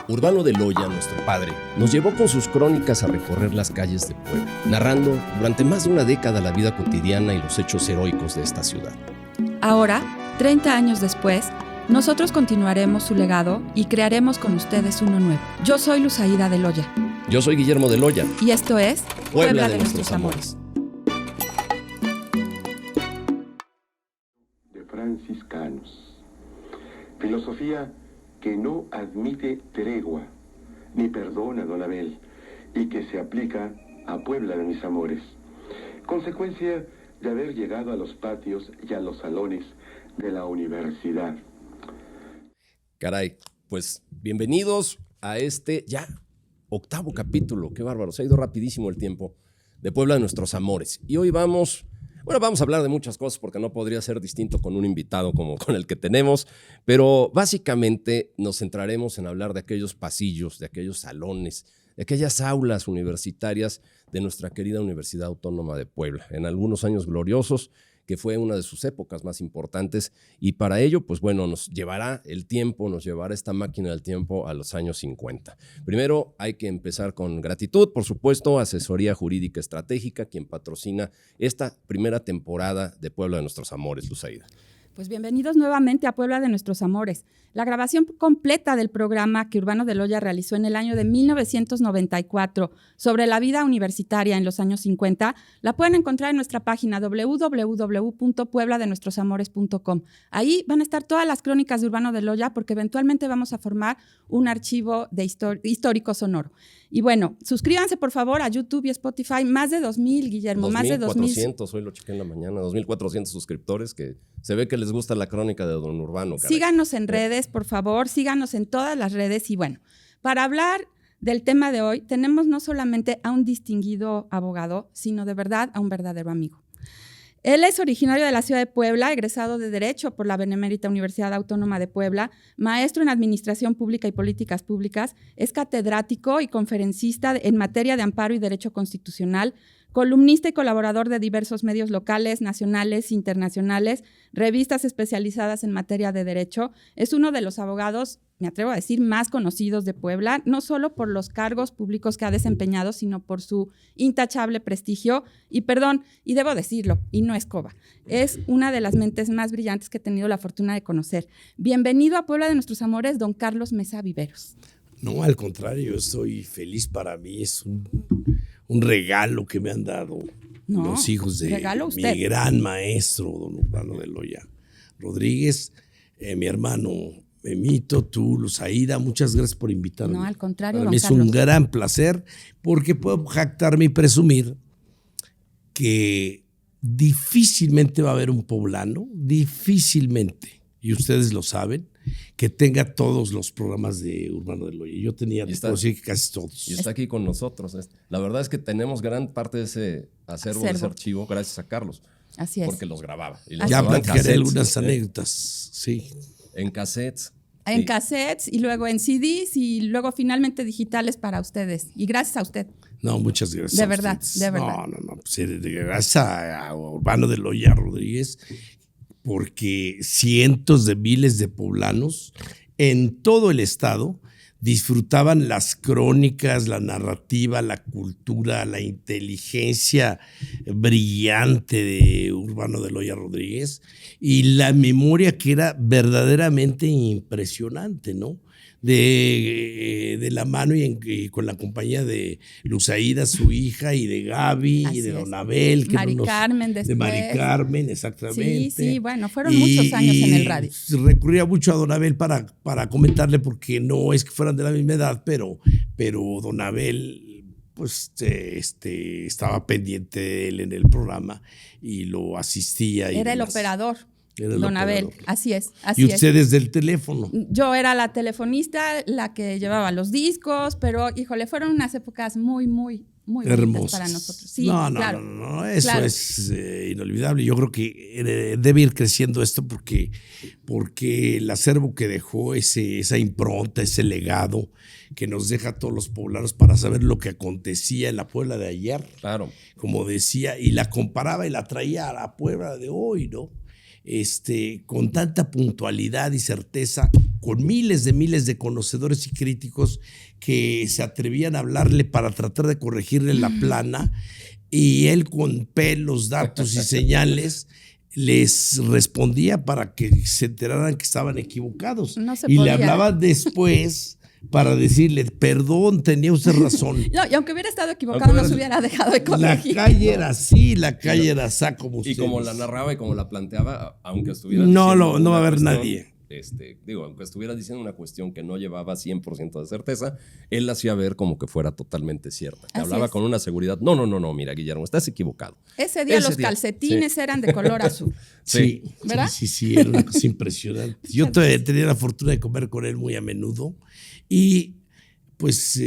Urbano de Loya, nuestro padre, nos llevó con sus crónicas a recorrer las calles de Puebla, narrando durante más de una década la vida cotidiana y los hechos heroicos de esta ciudad. Ahora, 30 años después, nosotros continuaremos su legado y crearemos con ustedes uno nuevo. Yo soy Luzaída de Loya. Yo soy Guillermo de Loya. Y esto es Puebla de nuestros amores. De franciscanos. Filosofía que no admite tregua, ni perdona, don Abel, y que se aplica a Puebla de mis amores. Consecuencia de haber llegado a los patios y a los salones de la universidad. Caray, pues bienvenidos a este ya 8º capítulo. Qué bárbaro, se ha ido rapidísimo el tiempo de Puebla de nuestros amores. Y hoy vamos a hablar de muchas cosas porque no podría ser distinto con un invitado como con el que tenemos, pero básicamente nos centraremos en hablar de aquellos pasillos, de aquellos salones, de aquellas aulas universitarias de nuestra querida Universidad Autónoma de Puebla, en algunos años gloriosos, que fue una de sus épocas más importantes, y para ello, pues bueno, nos llevará esta máquina del tiempo a los años 50. Primero hay que empezar con gratitud, por supuesto, Asesoría Jurídica Estratégica, quien patrocina esta primera temporada de Puebla de nuestros amores, Luzaída. Pues bienvenidos nuevamente a Puebla de nuestros amores. La grabación completa del programa que Urbano de Loya realizó en el año de 1994 sobre la vida universitaria en los años 50 la pueden encontrar en nuestra página www.puebladenuestrosamores.com. Ahí van a estar todas las crónicas de Urbano de Loya porque eventualmente vamos a formar un archivo de histórico sonoro. Y bueno, suscríbanse por favor a YouTube y Spotify. Más de 2,000, Guillermo, más de 2,400, hoy lo chequé en la mañana, 2,400 suscriptores que se ve que les gusta la crónica de Don Urbano. Caray. Síganos en redes, por favor, síganos en todas las redes. Y bueno, para hablar del tema de hoy, tenemos no solamente a un distinguido abogado, sino de verdad a un verdadero amigo. Él es originario de la ciudad de Puebla, egresado de Derecho por la Benemérita Universidad Autónoma de Puebla, maestro en Administración Pública y Políticas Públicas, es catedrático y conferencista en materia de amparo y derecho constitucional, columnista y colaborador de diversos medios locales, nacionales, internacionales, revistas especializadas en materia de derecho. Es uno de los abogados, me atrevo a decir, más conocidos de Puebla, no solo por los cargos públicos que ha desempeñado, sino por su intachable prestigio. Y debo decirlo, y no es coba, es una de las mentes más brillantes que he tenido la fortuna de conocer. Bienvenido a Puebla de nuestros amores, don Carlos Mesa Viveros. No, al contrario, estoy feliz. Para mí es un regalo que me han dado los hijos de mi gran maestro, don Urbano de Loya Rodríguez, mi hermano Memito, tú, Luzaída, muchas gracias por invitarme. No, al contrario, para mí don es Carlos. un gran placer porque puedo jactarme y presumir que difícilmente va a haber un poblano, difícilmente, y ustedes lo saben, que tenga todos los programas de Urbano de Loya. Yo tenía, casi todos. Y está aquí con nosotros. La verdad es que tenemos gran parte de ese acervo, de ese archivo, gracias a Carlos. Así es. Porque los grababa. Y Ya platicaré algunas anécdotas, sí. En cassettes. En cassettes y luego en CDs y luego finalmente digitales para ustedes. Y gracias a usted. No, muchas gracias. De verdad, de verdad. No. Pues, gracias a Urbano de Loya Rodríguez, porque cientos de miles de poblanos en todo el estado disfrutaban las crónicas, la narrativa, la cultura, la inteligencia brillante de Urbano de Loya Rodríguez y la memoria que era verdaderamente impresionante, ¿no? De la mano y con la compañía de Luzaída, su hija, y de Gaby, así y de es. Don Abel. Carmen después. De Mari Carmen, exactamente. Sí, bueno, fueron muchos años en el radio. Recurría mucho a Don Abel para comentarle, porque no es que fueran de la misma edad, pero Don Abel pues estaba pendiente de él en el programa y lo asistía. Era el operador. Don Abel, así es. Y ustedes del teléfono. Yo era la telefonista, la que llevaba los discos, pero híjole, fueron unas épocas muy hermosas para nosotros. Sí, No, eso es inolvidable. Yo creo que debe ir creciendo esto porque el acervo que dejó, esa impronta, ese legado que nos deja a todos los poblanos para saber lo que acontecía en la Puebla de ayer. Claro. Como decía, y la comparaba y la traía a la Puebla de hoy, ¿no? Con tanta puntualidad y certeza con miles de conocedores y críticos que se atrevían a hablarle para tratar de corregirle la plana, y él con pelos, datos y señales les respondía para que se enteraran que estaban equivocados. No se y podía. le hablaban después para decirle, perdón, tenía usted razón. No, y aunque hubiera estado equivocado, no se hubiera dejado de La corregir. calle era así, la calle era así como Y ustedes. como la narraba y como la planteaba, aunque estuviera No diciendo va a una haber cuestión, nadie. Aunque estuviera diciendo una cuestión que no llevaba 100% de certeza, él la hacía ver como que fuera totalmente cierta. Que Así hablaba es. con una seguridad. No, mira, Guillermo, estás equivocado. Ese día Ese los día, calcetines eran de color azul. Sí, ¿Verdad? sí, era una cosa impresionante. Yo tenía la fortuna de comer con él muy a menudo y pues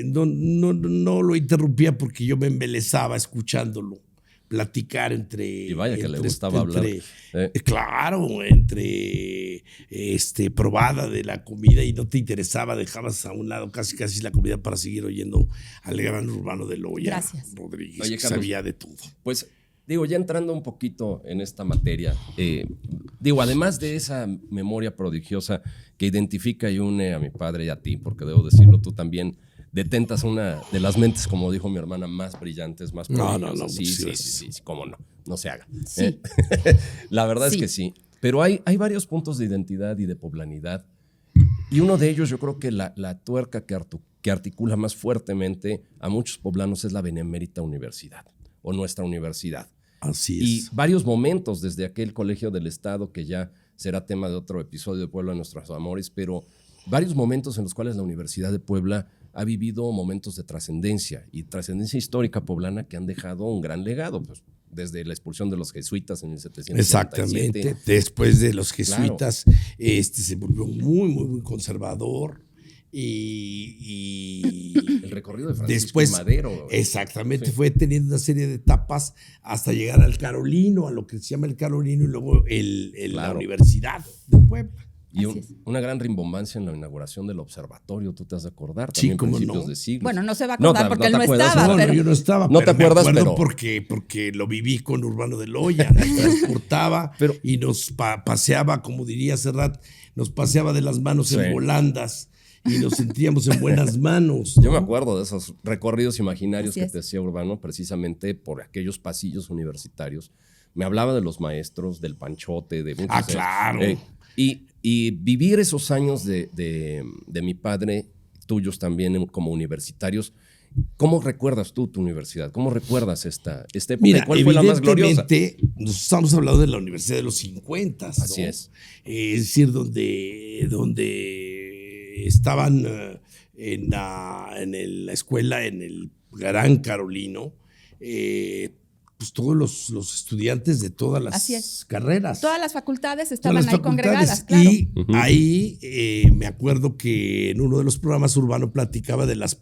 no lo interrumpía porque yo me embelezaba escuchándolo platicar entre... Y vaya que le gustaba hablar. Claro, entre probada de la comida, y no te interesaba, dejabas a un lado casi la comida para seguir oyendo al gran Urbano de Loya. Gracias. Rodríguez, Oye, que Carlos, sabía de todo. Pues, ya entrando un poquito en esta materia, además de esa memoria prodigiosa que identifica y une a mi padre y a ti, porque debo decirlo, tú también detentas una de las mentes, como dijo mi hermana, más brillantes, más prodigiosas. No, Sí, cómo no se haga. Sí. La verdad Sí. es que sí, pero hay varios puntos de identidad y de poblanidad, y uno de ellos yo creo que la tuerca que articula más fuertemente a muchos poblanos es la Benemérita Universidad, o nuestra universidad. Así Y es. varios momentos desde aquel colegio del Estado, que ya será tema de otro episodio de Puebla de Nuestros Amores, pero varios momentos en los cuales la Universidad de Puebla ha vivido momentos de trascendencia y trascendencia histórica poblana que han dejado un gran legado, pues, desde la expulsión de los jesuitas en 1797. Exactamente. Después de los jesuitas, se volvió muy conservador. Y El recorrido de Francisco después, Madero. exactamente, Sí. fue teniendo una serie de etapas hasta llegar al Carolino, a lo que se llama el Carolino, y luego la Claro. Universidad de Puebla. Y Así es. una gran rimbombancia en la inauguración del observatorio, tú te has de acordar, Sí, también cómo principios no. de siglo. Bueno, no se va a No acordar te- porque no él te no acuerdas, estaba. No, pero yo no estaba, No pero te acuerdas, me acuerdo pero- porque lo viví con Urbano de Loya, nos transportaba Pero- y nos paseaba, como diría Serrat, nos paseaba de las manos Sí. en volandas y nos sentíamos en buenas manos. Yo me acuerdo de esos recorridos imaginarios Así que es. te hacía Urbano, precisamente por aquellos pasillos universitarios. Me hablaba de los maestros, del Panchote, de muchos. Claro. Y vivir esos años de mi padre, tuyos también como universitarios. ¿Cómo recuerdas tú tu universidad? ¿Cómo recuerdas esta época? Mira, ¿Cuál fue la más gloriosa? evidentemente, nos estamos hablando de la Universidad de los 50, ¿no? Así es. Es decir, donde estaban en la escuela, en el Gran Carolino, pues todos los estudiantes de todas Así las es. carreras. todas las facultades Todas estaban las ahí facultades. congregadas, claro. Y ahí me acuerdo que en uno de los programas Urbano platicaba de las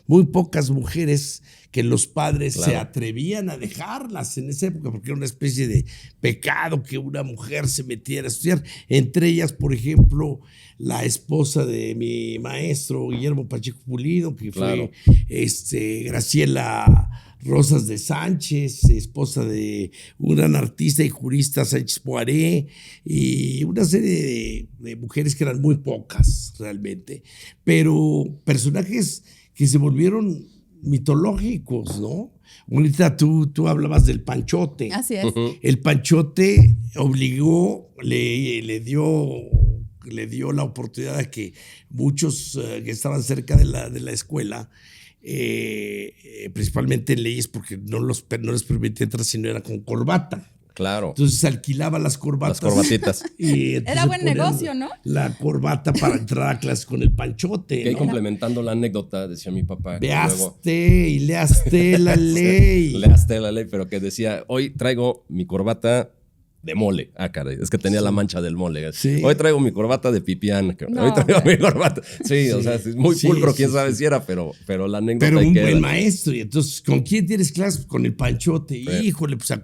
muy pocas mujeres que los padres Claro. se atrevían a dejarlas en esa época, porque era una especie de pecado que una mujer se metiera a estudiar. Entre ellas, por ejemplo, la esposa de mi maestro Guillermo Pacheco Pulido, que Claro. fue Graciela Rosas de Sánchez, esposa de un gran artista y jurista, Sánchez Poiré, y una serie de mujeres que eran muy pocas realmente, pero personajes que se volvieron mitológicos, ¿no? Ahorita tú hablabas del Panchote. Así es. El Panchote obligó, le dio la oportunidad a que muchos que estaban cerca de la escuela, principalmente en leyes, porque no les permitía entrar si no era con corbata. Claro. Entonces alquilaba las corbatas. Las corbatitas. Y entonces Era buen ponían negocio, ¿no? La corbata para entrar a clases con el Panchote. Que ahí ¿no? complementando la anécdota, decía mi papá. que luego- Veaste y leaste la ley. Leaste la ley, pero que decía, hoy traigo mi corbata de mole. Ah, caray, es que tenía la mancha del mole. Sí. Hoy traigo mi corbata de pipián. No, Hoy traigo hombre. mi corbata. Sí, o sea, es muy Sí, pulcro, sí, quién sabe sí. si era, pero la anécdota Pero ahí un queda. buen maestro. Y entonces, ¿con quién tienes clases? Con el Panchote. Sí. Híjole, pues a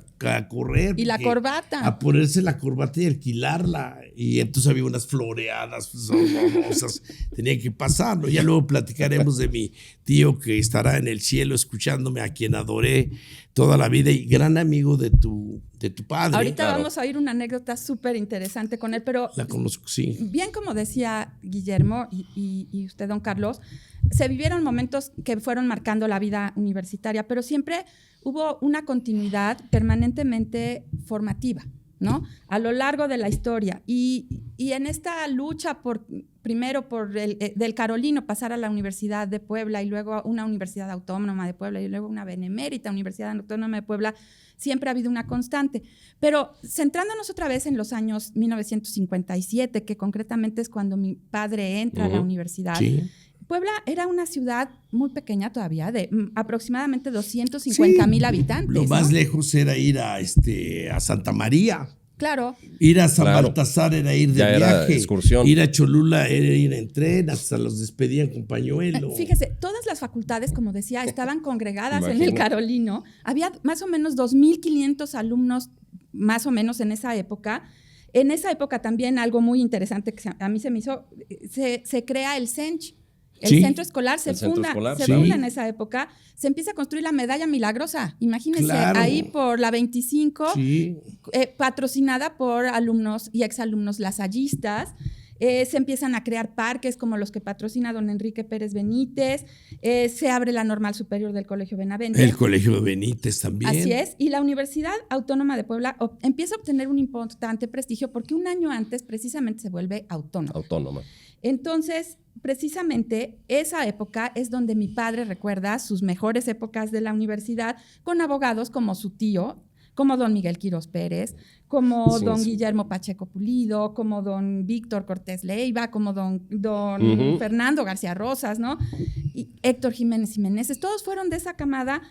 correr. Y la porque- corbata. A ponerse la corbata y alquilarla. Y entonces había unas floreadas pues, horrorosas tenía que pasar, ¿no? Ya luego platicaremos de mi tío que estará en el cielo escuchándome, a quien adoré toda la vida y gran amigo de tu padre. Ahorita vamos a oír una anécdota súper interesante con él, pero la conozco, sí. Bien como decía Guillermo y usted, don Carlos, se vivieron momentos que fueron marcando la vida universitaria, pero siempre hubo una continuidad permanentemente formativa, ¿no? A lo largo de la historia. Y en esta lucha primero por del Carolino pasar a la Universidad de Puebla y luego a una Universidad Autónoma de Puebla y luego una benemérita Universidad Autónoma de Puebla, siempre ha habido una constante. Pero centrándonos otra vez en los años 1957, que concretamente es cuando mi padre entra a la universidad, sí. Puebla era una ciudad muy pequeña todavía, de aproximadamente 250,000 habitantes. Lo más lejos era ir a Santa María. Claro. Ir a San Baltasar era ir de ya viaje. Era excursión. Ir a Cholula era ir en tren, hasta los despedían con pañuelo. Fíjese, todas las facultades, como decía, estaban congregadas en el Carolino. Había más o menos 2,500 alumnos, más o menos en esa época. En esa época también algo muy interesante que a mí se me hizo, se crea el CENCH. El centro escolar se funda en esa época. Se empieza a construir la Medalla Milagrosa. Imagínense, ahí por la 25, patrocinada por alumnos y exalumnos lasallistas. Se empiezan a crear parques como los que patrocina don Enrique Pérez Benítez. Se abre la Normal Superior del Colegio Benavente. El Colegio de Benítez también. Así es. Y la Universidad Autónoma de Puebla empieza a obtener un importante prestigio porque un año antes precisamente se vuelve autónoma. Entonces, precisamente esa época es donde mi padre recuerda sus mejores épocas de la universidad con abogados como su tío, como don Miguel Quirós Pérez, como don Guillermo Pacheco Pulido, como don Víctor Cortés Leiva, como don Fernando García Rosas, ¿no? Y Héctor Jiménez Jiménez, todos fueron de esa camada.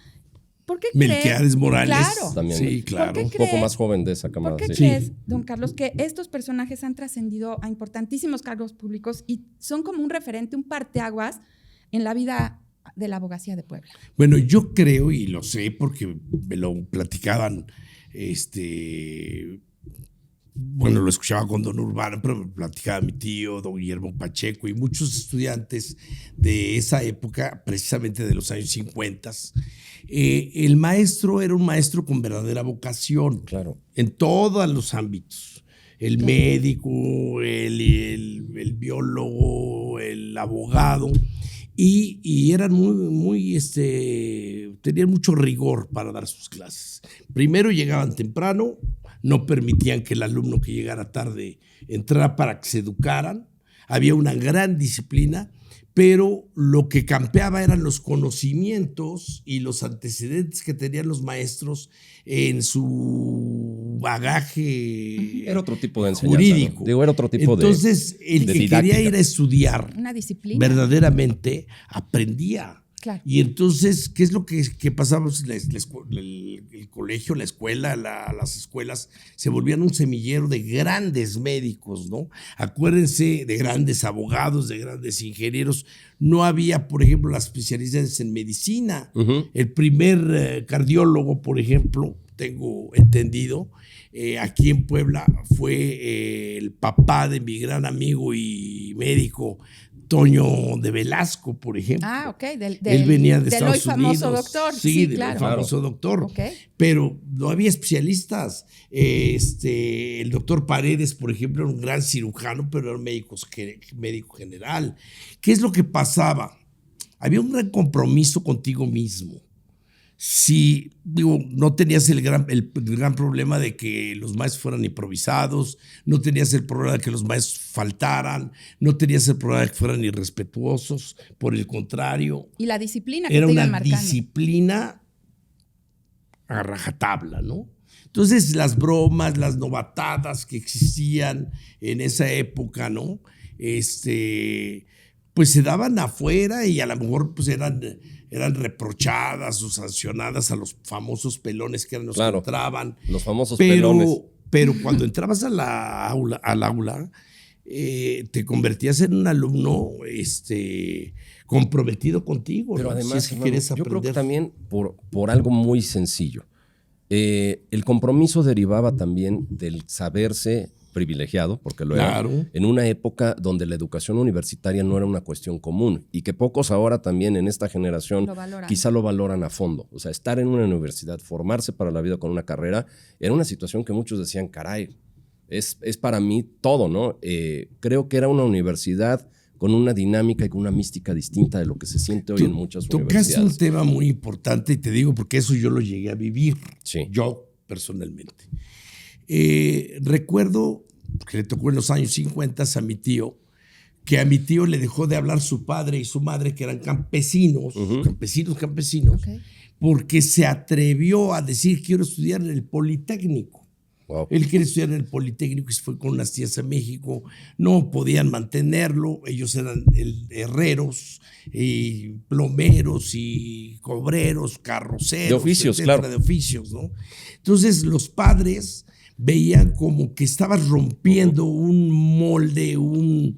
¿Por qué Melquiades Morales. Claro. También, sí, claro. Un poco más joven de esa camada. ¿Por qué crees, don Carlos, que estos personajes han trascendido a importantísimos cargos públicos y son como un referente, un parteaguas en la vida de la abogacía de Puebla? Bueno, yo creo, y lo sé porque me lo platicaban, bueno, lo escuchaba con don Urbano, pero me platicaba mi tío, don Guillermo Pacheco y muchos estudiantes de esa época, precisamente de los años 50. El maestro era un maestro con verdadera vocación, claro, en todos los ámbitos. El médico, el biólogo, el abogado, y eran tenían mucho rigor para dar sus clases. Primero llegaban temprano, no permitían que el alumno que llegara tarde entrara para que se educaran. Había una gran disciplina, pero lo que campeaba eran los conocimientos y los antecedentes que tenían los maestros en su bagaje. Era otro tipo de enseñanza, jurídico. ¿no? Digo, era otro tipo Entonces, el que quería ir a estudiar una disciplina verdaderamente aprendía. Claro. Y entonces, ¿qué es lo que pasaba? El colegio, la escuela, las escuelas se volvían un semillero de grandes médicos, ¿no? Acuérdense de grandes abogados, de grandes ingenieros. No había, por ejemplo, las especialidades en medicina. El primer cardiólogo, por ejemplo, tengo entendido, aquí en Puebla fue el papá de mi gran amigo y médico, Toño de Velasco, por ejemplo. Ah, ok. Él venía de Estados hoy Unidos. famoso doctor. Sí, claro. del famoso doctor. Okay. Pero no había especialistas. El doctor Paredes, por ejemplo, era un gran cirujano, pero era un médico general. ¿Qué es lo que pasaba? Había un gran compromiso contigo mismo. Si, no tenías el gran problema de que los maestros fueran improvisados, no tenías el problema de que los maestros faltaran, no tenías el problema de que fueran irrespetuosos, por el contrario. Y la disciplina que era te iban una marcando. Disciplina a rajatabla, ¿no? Entonces, las bromas, las novatadas que existían en esa época, ¿no? Pues se daban afuera y a lo mejor pues eran reprochadas o sancionadas a los famosos pelones que eran los que entraban. Los famosos pelones. Pero cuando entrabas al aula, te convertías en un alumno comprometido contigo. Pero ¿no? además, si quieres yo creo que aprender. también por algo muy sencillo. El compromiso derivaba también del saberse privilegiado, porque lo Claro. era, en una época donde la educación universitaria no era una cuestión común y que pocos ahora también en esta generación Lo valoran. quizá lo valoran a fondo. O sea, estar en una universidad, formarse para la vida con una carrera, era una situación que muchos decían, caray, es para mí todo, ¿no? Creo que era una universidad con una dinámica y con una mística distinta de lo que se siente hoy en muchas Tocaste universidades. un tema muy importante y te digo porque eso yo lo llegué a vivir, Sí. yo personalmente. Recuerdo que le tocó en los años 50 a mi tío, que a mi tío le dejó de hablar su padre y su madre, que eran campesinos, campesinos, Ok. porque se atrevió a decir quiero estudiar en el Politécnico. Wow. Él quiere estudiar en el Politécnico y se fue con unas tías a México. No podían mantenerlo. Ellos eran herreros, y plomeros y cobreros, carroceros. De oficios, etcétera, claro. De oficios, ¿no? Entonces los padres veían como que estabas rompiendo un molde, un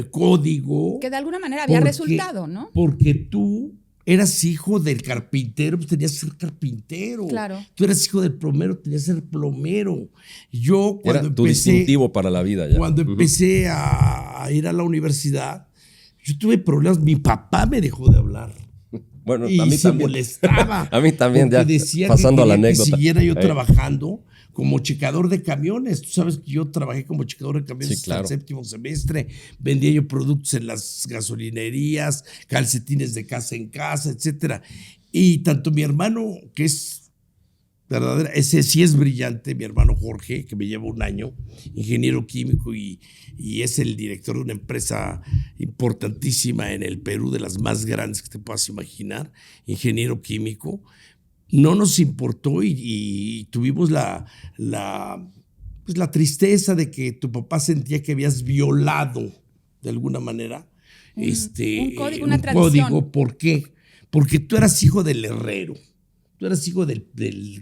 código. Que de alguna manera había porque- resultado, ¿no? Porque tú eras hijo del carpintero, pues tenías que ser carpintero. Claro. Tú eras hijo del plomero, tenías que ser plomero. Yo Era cuando tu distintivo para la vida ya. cuando empecé a ir a la universidad, yo tuve problemas. Mi papá me dejó de hablar. Bueno, Y a mí se también. molestaba. A mí también, porque ya, decía pasando a la que quería anécdota. que siguiera yo Ahí. trabajando como checador de camiones. Tú sabes que yo trabajé como checador de camiones Sí, claro. hasta el 7º semestre. Vendía yo productos en las gasolinerías, calcetines de casa en casa, etcétera. Y tanto mi hermano, que es verdadera, ese sí es brillante, mi hermano Jorge, que me lleva un año, ingeniero químico y es el director de una empresa importantísima en el Perú, de las más grandes que te puedas imaginar, ingeniero químico. No nos importó y tuvimos pues la tristeza de que tu papá sentía que habías violado de alguna manera un código, una tradición. código. ¿Por qué? Porque tú eras hijo del herrero, tú eras hijo del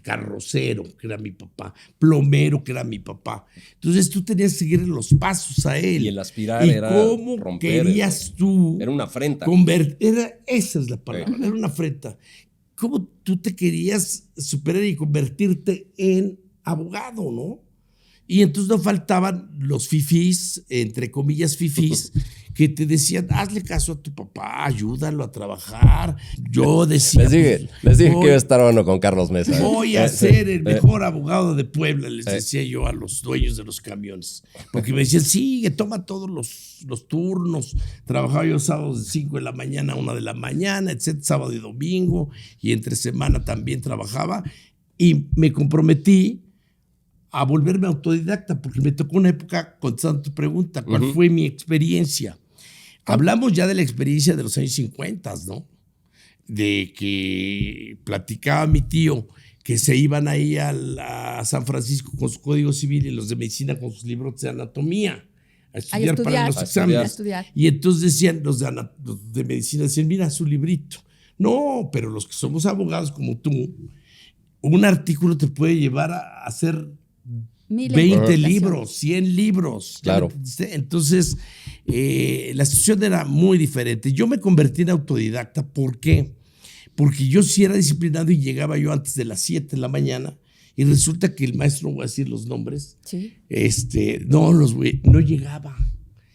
carrocero, que era mi papá, plomero, que era mi papá. Entonces tú tenías que seguir los pasos a él. Y el aspirar ¿Y era cómo romper, querías tú Era una afrenta. esa es la palabra, Sí. era una afrenta. ¿Cómo tú te querías superar y convertirte en abogado, no? Y entonces no faltaban los fifís, entre comillas fifís, que te decían, hazle caso a tu papá, ayúdalo a trabajar. Yo decía, Les dije voy- que iba a estar bueno con Carlos Mesa. voy a ser el mejor abogado de Puebla, les decía yo a los dueños de los camiones. Porque me decían, sigue, toma todos los turnos. Trabajaba yo sábados de 5 de la mañana a 1 de la mañana, etcétera, sábado y domingo. Y entre semana también trabajaba. Y me comprometí a volverme autodidacta, porque me tocó una época, contestando tu pregunta, ¿cuál fue mi experiencia? Hablamos ya de la experiencia de los años 50, ¿no? De que platicaba mi tío que se iban ahí a San Francisco con su código civil y los de medicina con sus libros de anatomía a estudiar para los A exámenes. estudiar. Y entonces decían, los de medicina decían, mira su librito. No, pero los que somos abogados como tú, un artículo te puede llevar a hacer 1000 20 interpretaciones. libros, 100 libros. Claro. Entonces, la situación era muy diferente. Yo me convertí en autodidacta. ¿Por qué? Porque yo sí era disciplinado y llegaba yo antes de las 7 de la mañana y resulta que el maestro, no voy a decir los nombres, Sí. no llegaba.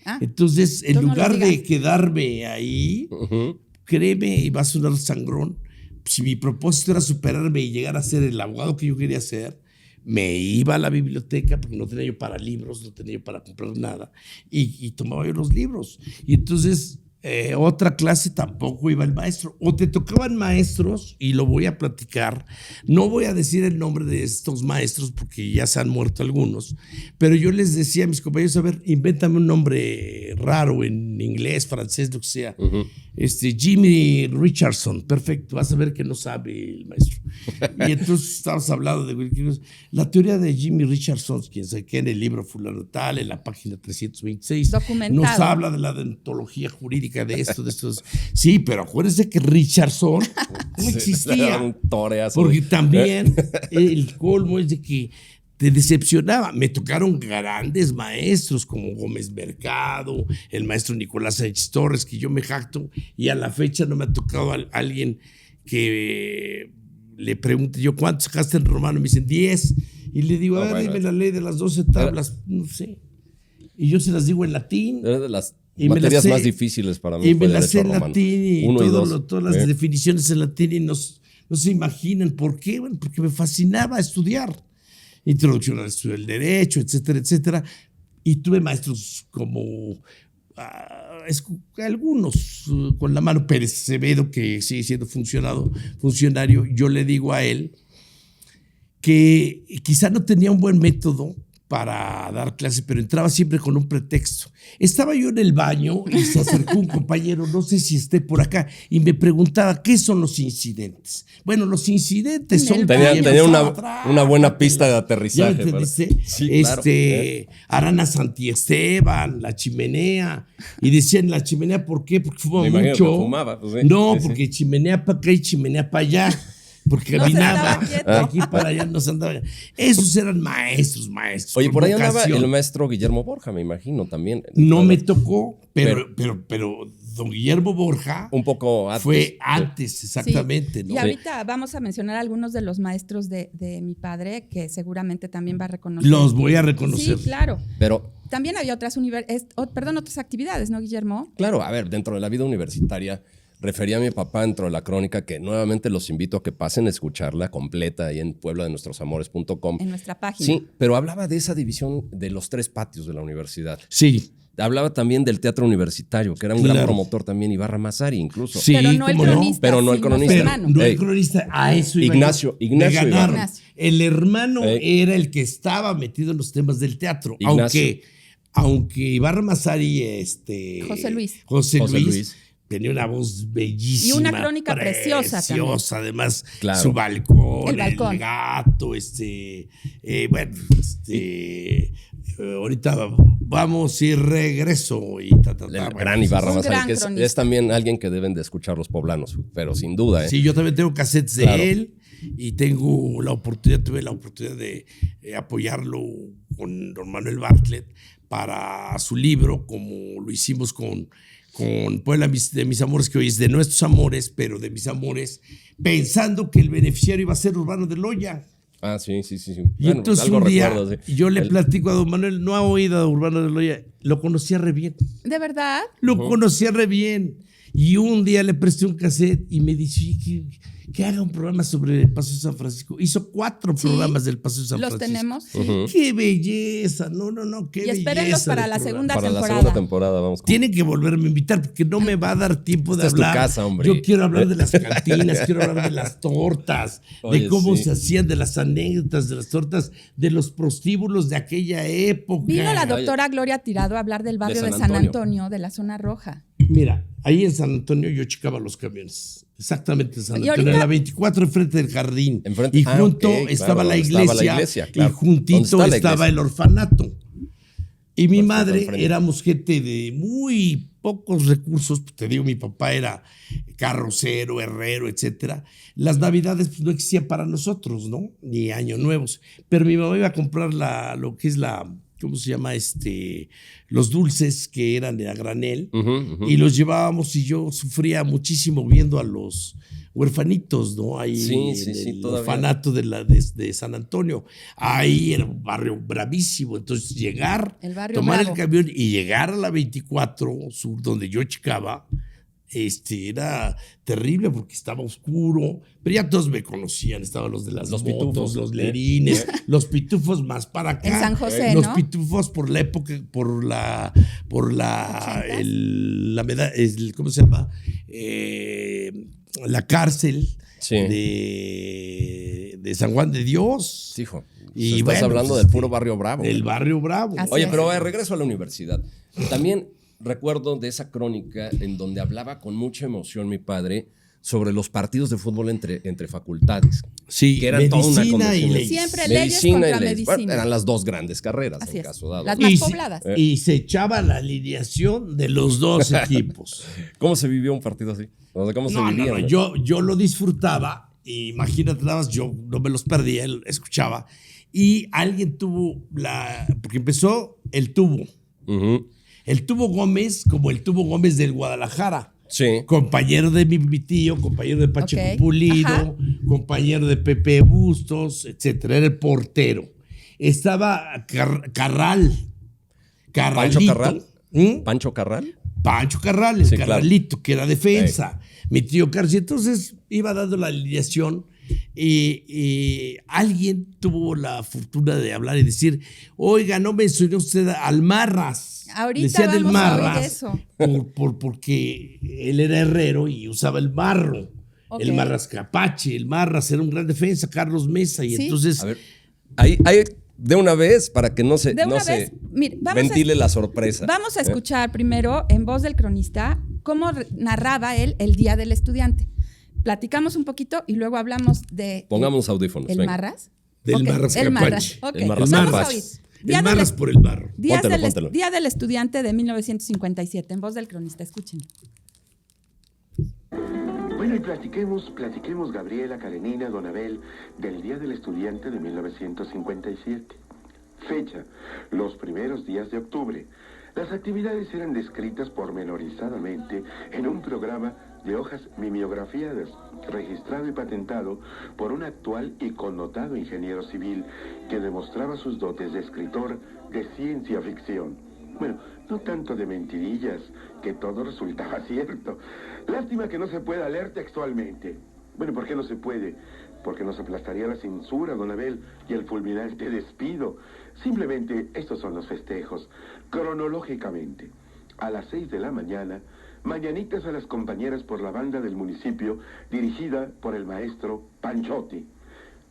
Ah, Entonces, en entonces no lugar lo de digas. quedarme ahí, Ujú. créeme, y va a sonar sangrón, si mi propósito era superarme y llegar a ser el abogado que yo quería ser, me iba a la biblioteca porque no tenía yo para libros, no tenía yo para comprar nada y tomaba yo los libros. Y entonces otra clase tampoco iba el maestro. O te tocaban maestros, y lo voy a platicar, no voy a decir el nombre de estos maestros porque ya se han muerto algunos, pero yo les decía a mis compañeros, a ver, invéntame un nombre raro en inglés, francés, lo que sea. Jimmy Richardson, perfecto, vas a ver que no sabe el maestro. Y entonces estábamos hablando de la teoría de Jimmy Richardson, quien sabe qué, en el libro fulano tal, en la página 326, Documentado. nos habla de la deontología jurídica de esto, de estos. Sí, pero acuérdense que Richardson no Era existía. un toreazo. Porque también el colmo es de que te decepcionaba. Me tocaron grandes maestros como Gómez Mercado, el maestro Nicolás Sánchez Torres, que yo me jacto, y a la fecha no me ha tocado alguien que le pregunte yo, ¿cuánto sacaste en romano? Y me dicen 10. Y le digo, bueno, dime la ley de las 12 tablas, no sé. Y yo se las digo en latín. Era de las Y me materias las sé- más difíciles para mí. Y fue me las sé derecho en romano. latín y 1 y 2. todas las definiciones en latín y no se imaginan por qué. Bueno, porque me fascinaba estudiar. Introducción al estudio del derecho, etcétera, etcétera. Y tuve maestros como algunos con la mano, Pérez Acevedo, que sigue siendo funcionario. Yo le digo a él que quizá no tenía un buen método para dar clases, pero entraba siempre con un pretexto. Estaba yo en el baño y se acercó un compañero, no sé si esté por acá, y me preguntaba, ¿qué son los incidentes? Bueno, los incidentes son... Tenía empezaba, una buena pista de ¿Ya aterrizaje. me entendiste? Sí, claro. Arana Santiesteban, La Chimenea. Y decían La Chimenea, ¿por qué? Porque fumaba Me imagino mucho. que fumaba, pues, sí. No, Sí, sí. porque chimenea para acá y chimenea para allá. Porque No se caminaba andaba quieto. de aquí para allá, no se andaba. Esos eran maestros. Oye, con por ahí andaba vocación. el maestro Guillermo Borja, me imagino, también. No me tocó, pero don Guillermo Borja Un poco antes. fue antes, exactamente. Sí. ¿no? Y ahorita vamos a mencionar algunos de los maestros de mi padre, que seguramente también va a reconocer. Los voy a reconocer. Sí, claro. Pero, También había otras otras actividades, ¿no, Guillermo? claro, a ver, dentro de la vida universitaria, refería a mi papá dentro de la crónica, que nuevamente los invito a que pasen a escucharla completa ahí en puebladenuetrosamores.com. En nuestra página. Sí, pero hablaba de esa división de los 3 patios de la universidad. Sí, Hablaba también del teatro universitario, que era un gran Claro. promotor también, Ibarra Mazari incluso. sí, Pero no el cómo no. cronista. Pero no el sino cronista. su Pero hermano. no Ey. el cronista, a eso iba Ignacio yo. Ibarra. Me ganaron. Ignacio. El hermano Ey. era el que estaba metido en los temas del teatro. Ignacio. Aunque Ibarra Mazari, José Luis. José José Luis Luis. tenía una voz bellísima. Y una crónica preciosa también. Preciosa, además, Claro. su balcón, El balcón. el gato, ahorita vamos y regreso y El gran Ibarra Un Mazari, gran que es cronista. también alguien que deben de escuchar los poblanos, pero sin duda. Sí, yo también tengo cassettes de Claro. él y tuve la oportunidad de apoyarlo con don Manuel Bartlett para su libro, como lo hicimos con Puebla de mis amores, que hoy es de nuestros amores, pero de mis amores, pensando que el beneficiario iba a ser Urbano de Loya. Ah, sí. Y Bueno, entonces algo un día recuerdo, sí. yo le platico a don Manuel, no ha oído a Urbano de Loya, lo conocía re bien. ¿De verdad? Lo conocía re bien. Y un día le presté un cassette y me dice, "Oye, que haga un programa sobre el Paso de San Francisco". Hizo 4 Sí, programas del Paso de San los Francisco. tenemos. ¡Qué belleza! No, qué Y belleza. espérenlos para de la programa. segunda Para la temporada. segunda temporada, vamos. Tienen que volverme a invitar porque no me va a dar tiempo de Esta es tu hablar. casa, hombre. Yo quiero hablar de las cantinas, quiero hablar de las tortas, Oye, de cómo sí. se hacían, de las anécdotas de las tortas, de los prostíbulos de aquella época. Vino la doctora Gloria Tirado a hablar del barrio de San Antonio, de la zona roja. Mira, ahí en San Antonio yo checaba los camiones. Exactamente en San ¿Y Antonio. ahorita? En la 24, enfrente del jardín. Enfrente- Y ah, junto ok, estaba, claro, la estaba la iglesia, iglesia, claro. y juntito ¿Dónde está la estaba iglesia? el orfanato. Y mi Pues, madre, enfrente. éramos gente de muy pocos recursos. Te digo, mi papá era carrocero, herrero, etcétera. Las navidades pues, no existían para nosotros, ¿no? Ni años nuevos. Pero mi mamá iba a comprar lo que es ¿cómo se llama? Los dulces que eran de a granel. Y los llevábamos y yo sufría muchísimo viendo a los huerfanitos, ¿no? Ahí Sí, en el todavía. orfanato de San Antonio. Ahí era un barrio bravísimo. Entonces llegar, El barrio tomar bravo. el camión y llegar a la 24 Sur, donde yo checaba, era terrible porque estaba oscuro, pero ya todos me conocían, estaban los de las Los motos, pitufos. los lerines, los pitufos más para acá. En San José, Los ¿no? pitufos por la época, por la ¿80s? la medalla, ¿cómo se llama? La cárcel Sí. de San Juan de Dios. Hijo. Y Estás bueno, hablando pues, del puro barrio bravo. El barrio bravo. Así Oye, es. pero regreso a la universidad. También recuerdo de esa crónica en donde hablaba con mucha emoción mi padre sobre los partidos de fútbol entre facultades. Sí, Que eran toda una medicina y condición. leyes. Siempre leyes contra y leyes. Bueno, medicina. eran las 2 grandes carreras Así en es. caso dado. Las ¿no? más Y pobladas. y se echaba la alineación de los dos equipos. ¿Cómo se vivió un partido así? O sea, ¿cómo se vivía? ¿no? Yo lo disfrutaba. Imagínate, nada más, yo no me los perdía, escuchaba. Y alguien tuvo porque empezó el Tubo. Ujú. El Tubo Gómez, como el Tubo Gómez del Guadalajara. Sí. Compañero de mi tío, compañero de Pacheco Ok. Pulido, Ajá. compañero de Pepe Bustos, etcétera. Era el portero. estaba Carral. ¿Pancho Carralito. Carral? ¿Mm? ¿Pancho Carral? Pancho Carral, el Sí, Carralito, que era defensa. Mi tío Carlos. Y entonces iba dando la alineación y alguien tuvo la fortuna de hablar y decir, oiga, no mencionó usted al Marras. Ahorita Decían el vamos a oír Marras eso. porque él era herrero y usaba el marro. Ok. El Marras Capache, el Marras era un gran defensa, Carlos Mesa. Y Sí. entonces, A ver, ahí de una vez, para que no se, De no una se vez, mire, vamos ventile la sorpresa. Vamos a escuchar primero, en voz del cronista, cómo narraba él el Día del Estudiante. Platicamos un poquito y luego hablamos de... Pongamos audífonos. ¿El venga. Marras? del Ok, Marras el Capache. Marras. Ok, El Marras vamos a Capache. oír. El Marras por el barro. Póntelo. Día del Estudiante de 1957, en voz del cronista. Escuchen. Bueno, y platiquemos, Gabriela, Karenina, Don Abel, del Día del Estudiante de 1957. Fecha, los primeros días de octubre. Las actividades eran descritas pormenorizadamente en un programa de hojas mimeografiadas, registrado y patentado por un actual y connotado ingeniero civil que demostraba sus dotes de escritor de ciencia ficción. Bueno, no tanto de mentirillas, que todo resultaba cierto. Lástima que no se pueda leer textualmente. Bueno, ¿por qué no se puede? Porque nos aplastaría la censura, Don Abel, y el fulminante despido. Simplemente estos son los festejos. Cronológicamente, a las 6 de la mañana, mañanitas a las compañeras por la banda del municipio, dirigida por el maestro Panchotti.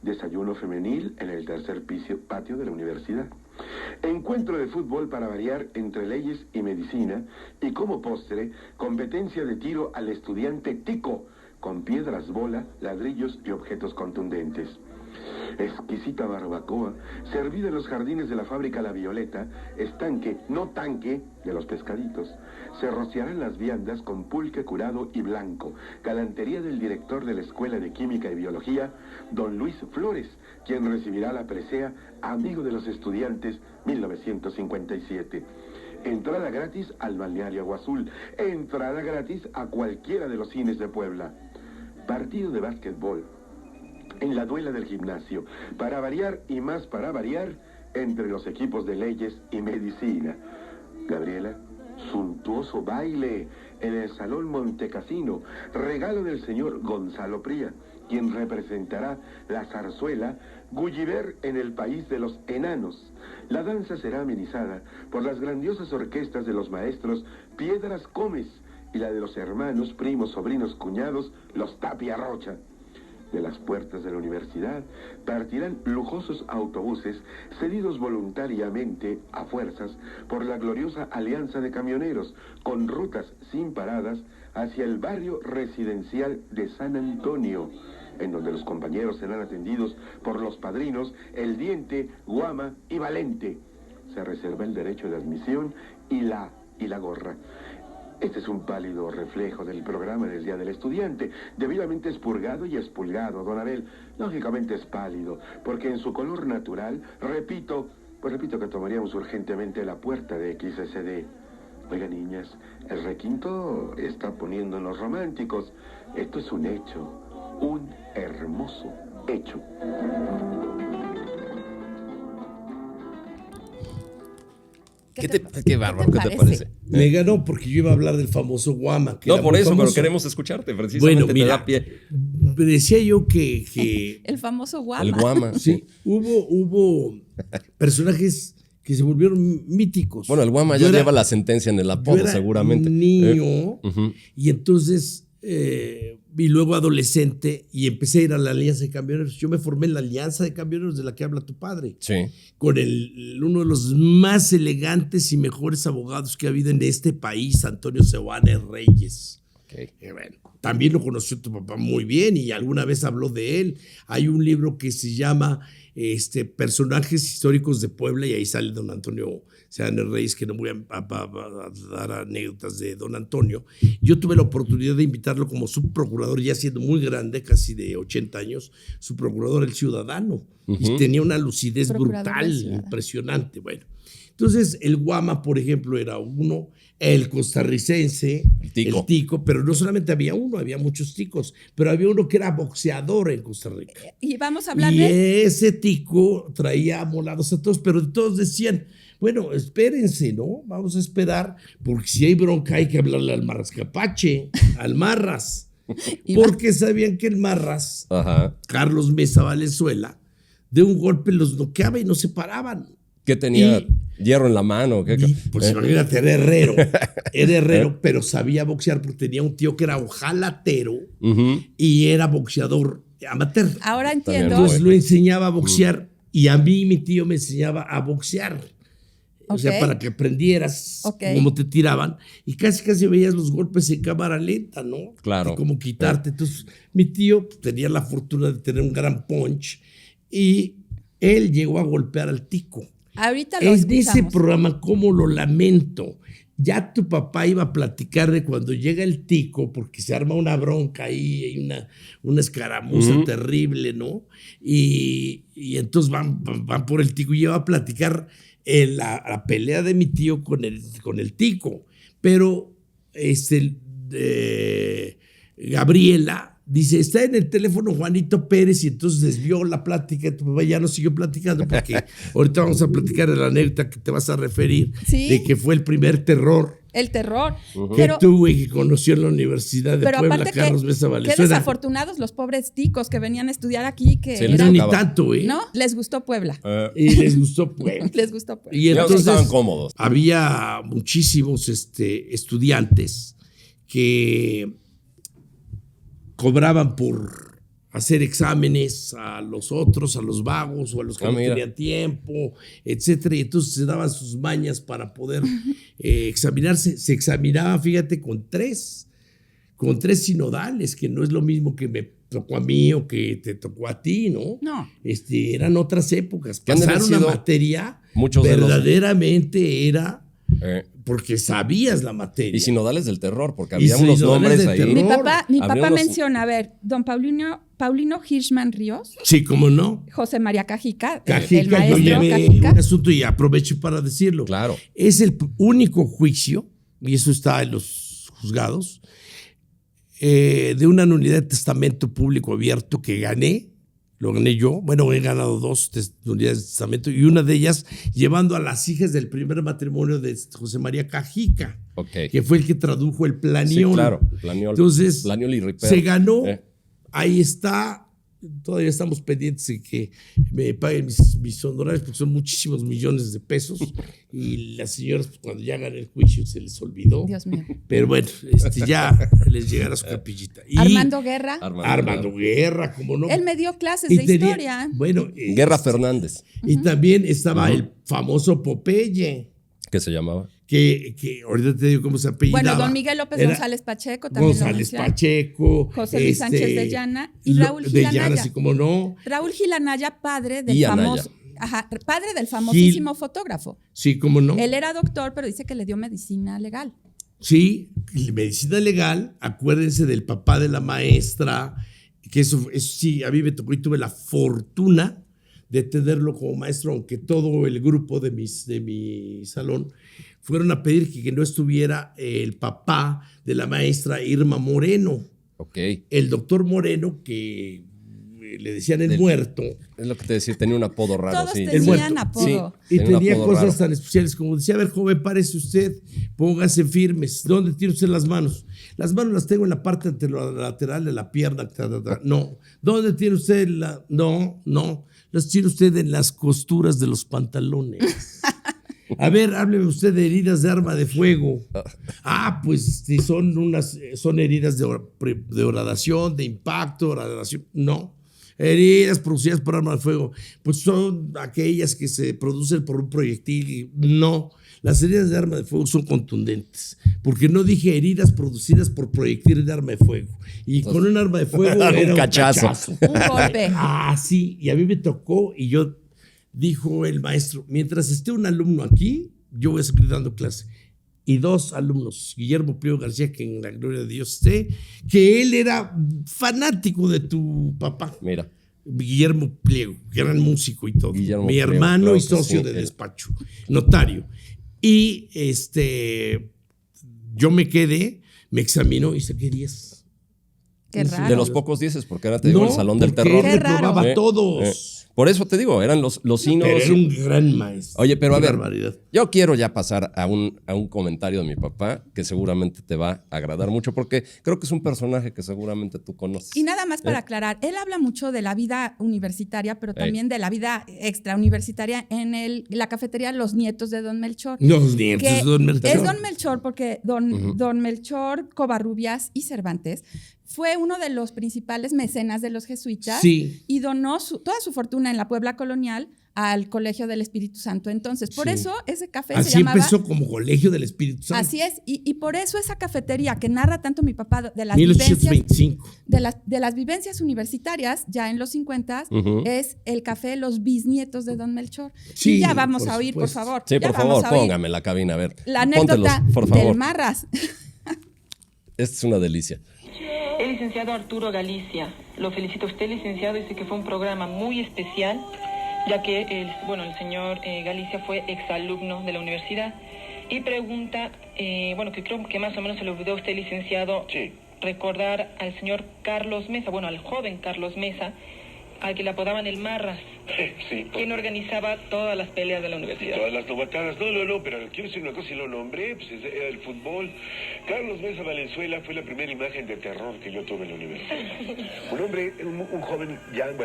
Desayuno femenil en el tercer patio de la universidad. Encuentro de fútbol para variar entre leyes y medicina. Y como postre, competencia de tiro al estudiante tico, con piedras bola, ladrillos y objetos contundentes. Exquisita barbacoa, servida en los jardines de la fábrica La Violeta, estanque, no tanque, de los pescaditos. Se rociarán las viandas con pulque curado y blanco, galantería del director de la Escuela de Química y Biología, don Luis Flores, quien recibirá la presea Amigo de los Estudiantes 1957. Entrada gratis al Balneario Agua Azul, entrada gratis a cualquiera de los cines de Puebla. Partido de básquetbol en la duela del gimnasio, para variar y más para variar, entre los equipos de leyes y medicina. Gabriela, suntuoso baile en el Salón Montecasino, regalo del señor Gonzalo Pría, quien representará la zarzuela Gulliver en el país de los enanos. La danza será amenizada por las grandiosas orquestas de los maestros Piedras Gómez y la de los hermanos, primos, sobrinos, cuñados, los Tapia Rocha. De las puertas de la universidad partirán lujosos autobuses cedidos voluntariamente a fuerzas por la gloriosa Alianza de Camioneros, con rutas sin paradas hacia el barrio residencial de San Antonio, en donde los compañeros serán atendidos por los padrinos El Diente, Guama y Valente. Se reserva el derecho de admisión y la gorra. Este es un pálido reflejo del programa del Día del Estudiante, debidamente expurgado y expulgado, Don Abel. Lógicamente es pálido, porque en su color natural, repito que tomaríamos urgentemente la puerta de XSD. Oiga, niñas, el requinto está poniéndonos románticos. Esto es un hecho, un hermoso hecho. Qué bárbaro, ¿qué te parece? Me ganó porque yo iba a hablar del famoso Guama. Que No, era por muy eso, famoso. pero queremos escucharte, precisamente. Bueno, te mira, da pie. decía yo que El famoso Guama. El Guama. sí, hubo personajes que se volvieron míticos. Bueno, el Guama Yo ya era- lleva la sentencia en el yo apodo, era seguramente. niño, Ujú. y entonces, y luego adolescente, y empecé a ir a la Alianza de Camioneros. Yo me formé en la Alianza de Camioneros de la que habla tu padre, Sí. con uno de los más elegantes y mejores abogados que ha habido en este país, Antonio Seoane Reyes. Ok. Bueno, también lo conoció tu papá muy bien y alguna vez habló de él. Hay un libro que se llama Personajes Históricos de Puebla y ahí sale don Antonio Seoane Reyes, que no voy a dar anécdotas de don Antonio. Yo tuve la oportunidad de invitarlo como subprocurador, ya siendo muy grande, casi de 80 años, subprocurador el Ciudadano. Y tenía una lucidez Procurador del brutal, Ciudadano. impresionante. Bueno, entonces el Guama, por ejemplo, era uno, el costarricense, tico. El tico, pero no solamente había uno, había muchos ticos, pero había uno que era boxeador en Costa Rica. Y vamos a hablar Y de... ese tico traía molados a todos, pero todos decían, bueno, espérense, ¿no? Vamos a esperar, porque si hay bronca hay que hablarle al Marrascapache, al Marras. Porque sabían que el Marras, Ajá. Carlos Mesa Valenzuela, de un golpe los noqueaba y no se paraban. ¿Qué tenía? Y- ¿Hierro en la mano? ¿Qué? Pues imagínate, era herrero, pero sabía boxear porque tenía un tío que era ojalatero Ujú. y era boxeador amateur. Ahora También, entiendo. bueno. Entonces lo enseñaba a boxear y a mí mi tío me enseñaba a boxear. O sea, Ok. para que aprendieras Ok. cómo te tiraban y casi veías los golpes en cámara lenta, ¿no? Claro. Y cómo quitarte. Entonces mi tío tenía la fortuna de tener un gran punch y él llegó a golpear al tico. Ahorita lo Es de ese escuchamos. programa, cómo lo lamento. Ya tu papá iba a platicar de cuando llega el tico, porque se arma una bronca ahí, hay una escaramuza terrible, ¿no? Y entonces van por el tico y iba a platicar la pelea de mi tío con el tico. Pero Gabriela dice, está en el teléfono Juanito Pérez, y entonces desvió la plática. Tu papá ya no siguió platicando porque ahorita vamos a platicar de la anécdota que te vas a referir, Sí. de que fue el primer terror El terror. que tuve y que conoció en la Universidad de Pero Puebla, aparte Carlos Mesa qué Valenzuela. desafortunados los pobres ticos que venían a estudiar aquí, que Sí, les No, eran- ni tocaba. tanto, ¿eh? ¿no? Les gustó Puebla. Y les gustó Puebla. Les gustó Puebla. Y Digamos que entonces estaban cómodos. había muchísimos estudiantes que cobraban por hacer exámenes a los otros, a los vagos o a los que no Mira. tenían tiempo, etcétera. Y entonces se daban sus mañas para poder examinarse. Se examinaba, fíjate, con tres sinodales, que no es lo mismo que me tocó a mí o que te tocó a ti, ¿no? No. Eran otras épocas. Que han de Pasar haber una sido materia muchos de los- verdaderamente era Eh, porque sabías la materia. y sinodales del terror, porque Y había unos sinodales nombres del ahí. terror. Mi Había papá unos- menciona, a ver, don Paulino Hirschman Ríos, Sí, cómo no. José María Cajica, el Cajica, yo maestro llevé Cajica. un asunto y aprovecho para decirlo. Claro. Es el único juicio, y eso está en los juzgados, de una nulidad de testamento público abierto que gané. Lo gané yo. Bueno, he ganado 2 nulidades de testamento y una de ellas llevando a las hijas del primer matrimonio de José María Cajica, Ok. que fue el que tradujo el Sí, Planiol. claro. Planiol. Entonces, Planiol y Ripper. se ganó. Eh. Ahí está. Todavía estamos pendientes de que me paguen mis honorarios porque son muchísimos millones de pesos. Y las señoras, pues, cuando ya gané el juicio, se les olvidó. Dios mío. Pero bueno, ya les llegará su capillita. Y Armando Guerra. Armando Guerra, como no. Él me dio clases Y de tenía- historia. Bueno, Guerra Fernández, y también estaba el famoso Popeye, que se llamaba. que ahorita te digo cómo se apellidaba. Bueno, don Miguel López Era González Pacheco también lo González menciona. Pacheco. José Luis Sánchez de Llana y Raúl de Gil Llana, Anaya. así como no. Raúl Gil Anaya, padre del Y Anaya. famoso, padre del famosísimo fotógrafo. Sí, como no. Él era doctor, pero dice que le dio medicina legal. Sí, medicina legal, acuérdense del papá de la maestra, que eso sí, a mí me tocó y tuve la fortuna de tenerlo como maestro, aunque todo el grupo de mi salón fueron a pedir que no estuviera el papá de la maestra Irma Moreno, Ok. el doctor Moreno, que le decían el muerto. Es lo que te decía, tenía un apodo raro. Todos sí. El tenían muerto. apodo. Y Tenía un tenía apodo cosas raro. tan especiales como decía, a ver, joven, párese usted, póngase firmes. ¿Dónde tiene usted las manos? Las manos las tengo en la parte lateral de la pierna. No. ¿Dónde tiene usted la...? No. Las tiene usted en las costuras de los pantalones. A ver, hábleme usted de heridas de arma de fuego. Pues son heridas de horadación, de impacto, horadación. No. Heridas producidas por arma de fuego, pues son aquellas que se producen por un proyectil. No, las heridas de arma de fuego son contundentes, porque no dije heridas producidas por proyectil de arma de fuego. Y con un arma de fuego era un cachazo. Un golpe. Sí, y a mí me tocó, y dijo el maestro, mientras esté un alumno aquí, yo voy a seguir dando clase. Y 2 alumnos, Guillermo Pliego García, que en la gloria de Dios esté, que él era fanático de tu papá. Mira. Guillermo Pliego, gran músico y todo. Guillermo Mi Pliego, hermano claro y que socio sí. de despacho, notario. Y yo me quedé, me examinó y saqué 10. Qué raro. De los pocos 10, porque era, te digo, el salón del porque terror. él reprobaba a todos. Por eso te digo, eran los sinos. Pero era un gran maestro. Oye, pero a Qué ver, barbaridad. yo quiero ya pasar a un comentario de mi papá que seguramente te va a agradar mucho porque creo que es un personaje que seguramente tú conoces. Y nada más para aclarar, él habla mucho de la vida universitaria, pero también de la vida extrauniversitaria en la cafetería Los Nietos de Don Melchor. Los nietos que de Don Melchor. Es Don Melchor porque Don Melchor Covarrubias y Cervantes fue uno de los principales mecenas de los jesuitas y donó toda su fortuna en la Puebla colonial al Colegio del Espíritu Santo. Entonces, por eso ese café así se llamaba... empezó como Colegio del Espíritu Santo. Así es, y por eso esa cafetería que narra tanto mi papá de las 1825. vivencias, de las vivencias universitarias, ya en los 50, es el café Los Bisnietos de Don Melchor. Sí, y ya vamos a oír, por favor. Sí, ya por vamos favor, a oír póngame la cabina, a ver. la anécdota Póntelos, por favor. del Marras. Esta es una delicia. El licenciado Arturo Galicia. Lo felicito a usted, licenciado. Dice que fue un programa muy especial, ya que el señor Galicia fue exalumno de la universidad. Y pregunta, que creo que más o menos se le olvidó a usted, licenciado, recordar al señor Carlos Mesa, al joven Carlos Mesa, al que le apodaban el Marras. Sí, quien organizaba todas las peleas de la universidad. Todas las novatadas, no, pero quiero decir una cosa, y lo nombré, pues era el fútbol. Carlos Mesa Valenzuela fue la primera imagen de terror que yo tuve en la universidad. Un hombre, un joven,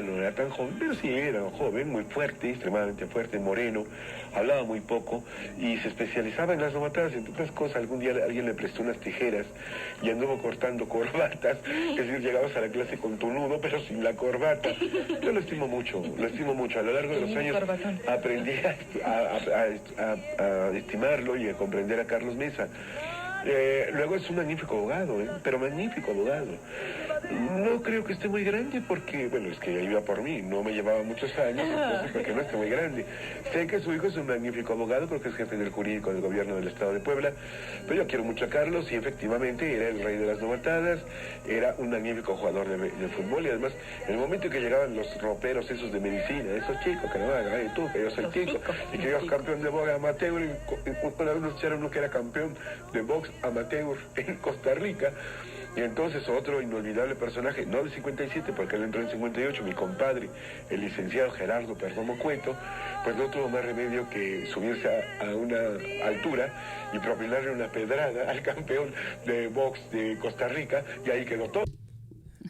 no era tan joven, pero sí era un joven, muy fuerte, extremadamente fuerte, moreno, hablaba muy poco y se especializaba en las novatadas, entre otras cosas. Algún día alguien le prestó unas tijeras y anduvo cortando corbatas, es decir, llegabas a la clase con tu nudo, pero sin la corbata. Yo lo estimo mucho. A lo largo de los años aprendí a estimarlo y a comprender a Carlos Mesa. Luego es un magnífico abogado, pero magnífico abogado. No creo que esté muy grande porque, es que iba por mí, no me llevaba muchos años, entonces porque no esté muy grande. Sé que su hijo es un magnífico abogado, creo que es jefe del jurídico del gobierno del estado de Puebla, pero yo quiero mucho a Carlos y efectivamente era el rey de las novatadas, era un magnífico jugador de fútbol y además en el momento en que llegaban los roperos esos de medicina, esos chicos que no hagan, tú, que yo soy tico, y que yo soy campeón de box amateur, y una vez nos echaron uno que era campeón de box amateur en Costa Rica. Y entonces otro inolvidable personaje, no del 57, porque él entró en 58, mi compadre, el licenciado Gerardo Perdomo Cueto, pues no tuvo más remedio que subirse a una altura y propinarle una pedrada al campeón de box de Costa Rica, y ahí quedó todo.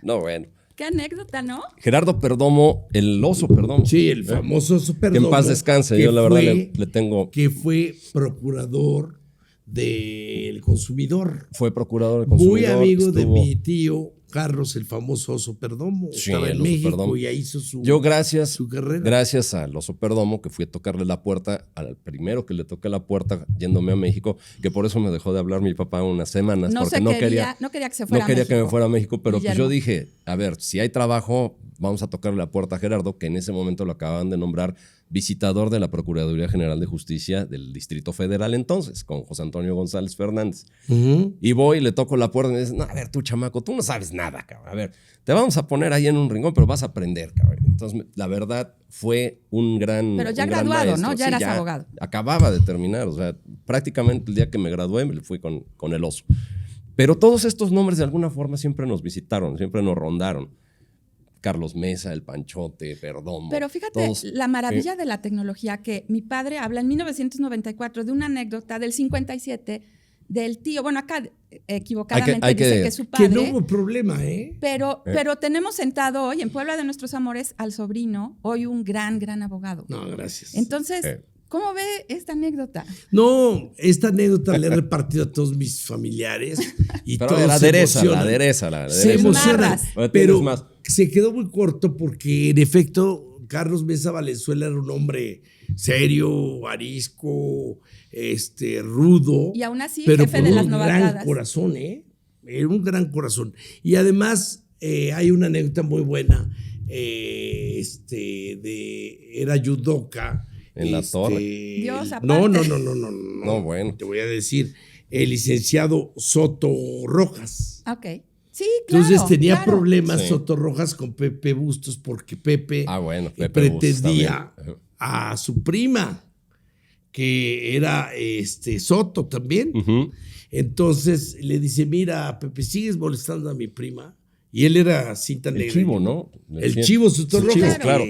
No, bueno. Qué anécdota, ¿no? Gerardo Perdomo, el oso Perdomo. Sí, el famoso oso Perdomo. Que en paz descanse, yo la verdad le tengo... Que fue procurador del consumidor. Fue procurador del consumidor. Muy amigo de mi tío Carlos, el famoso Oso Perdomo. Sí, estaba en el Oso México Perdomo. y ahí hizo su carrera. Gracias al Oso Perdomo, que fui a tocarle la puerta, al primero que le toqué la puerta yéndome a México, que por eso me dejó de hablar mi papá unas semanas. No quería que se fuera no quería a México. que me fuera a México, pero pues Guillermo. yo dije, a ver, si hay trabajo, vamos a tocarle la puerta a Gerardo, que en ese momento lo acababan de nombrar visitador de la Procuraduría General de Justicia del Distrito Federal entonces, con José Antonio González Fernández. Y voy, le toco la puerta y me dice, no, a ver, tú, chamaco, tú no sabes nada, cabrón. A ver, te vamos a poner ahí en un rincón, pero vas a aprender, cabrón. Entonces, la verdad, fue un gran Pero ya un gran graduado, maestro. ¿no? Ya eras abogado. Acababa de terminar, o sea, prácticamente el día que me gradué me fui con el oso. Pero todos estos nombres de alguna forma siempre nos visitaron, siempre nos rondaron. Carlos Mesa, el Panchote, Perdomo. Pero fíjate, la maravilla de la tecnología que mi padre habla en 1994 de una anécdota del 57 del tío, acá equivocadamente dice que su padre... Que no hubo problema, Pero tenemos sentado hoy en Puebla de Nuestros Amores al sobrino, hoy un gran abogado. No, gracias. Entonces, ¿cómo ve esta anécdota? No, esta anécdota la he repartido a todos mis familiares y pero todos adereza. Se emocionan, pero más. Se quedó muy corto porque en efecto Carlos Mesa Valenzuela era un hombre serio, arisco, rudo, Y aún así, pero jefe con de las un novatadas. gran corazón, era un gran corazón. Y además hay una anécdota muy buena, era judoka. En la torre. Dios, aparte. No, bueno. Te voy a decir, el licenciado Soto Rojas. Ok. Sí, claro. Entonces tenía problemas Sí. Soto Rojas con Pepe Bustos porque Pepe, Pepe pretendía Bustos también. a su prima, que era Soto también. Ujú. Entonces le dice, mira, Pepe, ¿sigues molestando a mi prima? Y él era cinta El negra. chivo, ¿no? El chivo, su El chivo, roja. claro.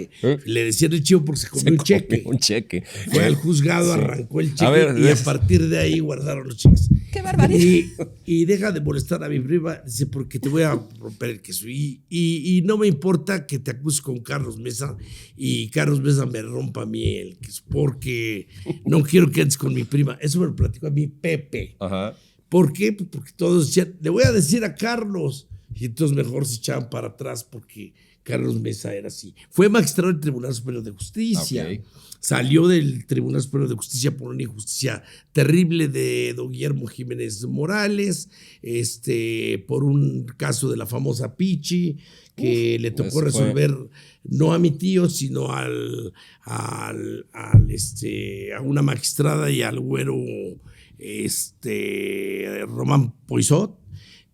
Le decían el chivo porque se comió un cheque. Un cheque. Fue al juzgado, Sí. arrancó el cheque A ver, y a partir de ahí guardaron los cheques. ¡Qué barbaridad! Y deja de molestar a mi prima, dice, porque te voy a romper el queso. Y no me importa que te acuses con Carlos Mesa y Carlos Mesa me rompa a mí el queso, porque no quiero que andes con mi prima. Eso me lo platicó a mí Pepe. Ajá. ¿Por qué? Pues porque todos decían, le voy a decir a Carlos. Y entonces mejor se echaban para atrás porque Carlos Mesa era así. Fue magistrado del Tribunal Superior de Justicia. Ok. Salió del Tribunal Superior de Justicia por una injusticia terrible de don Guillermo Jiménez Morales, por un caso de la famosa Pichi, que le tocó resolver no a mi tío, sino a una magistrada y al güero Román Poisot.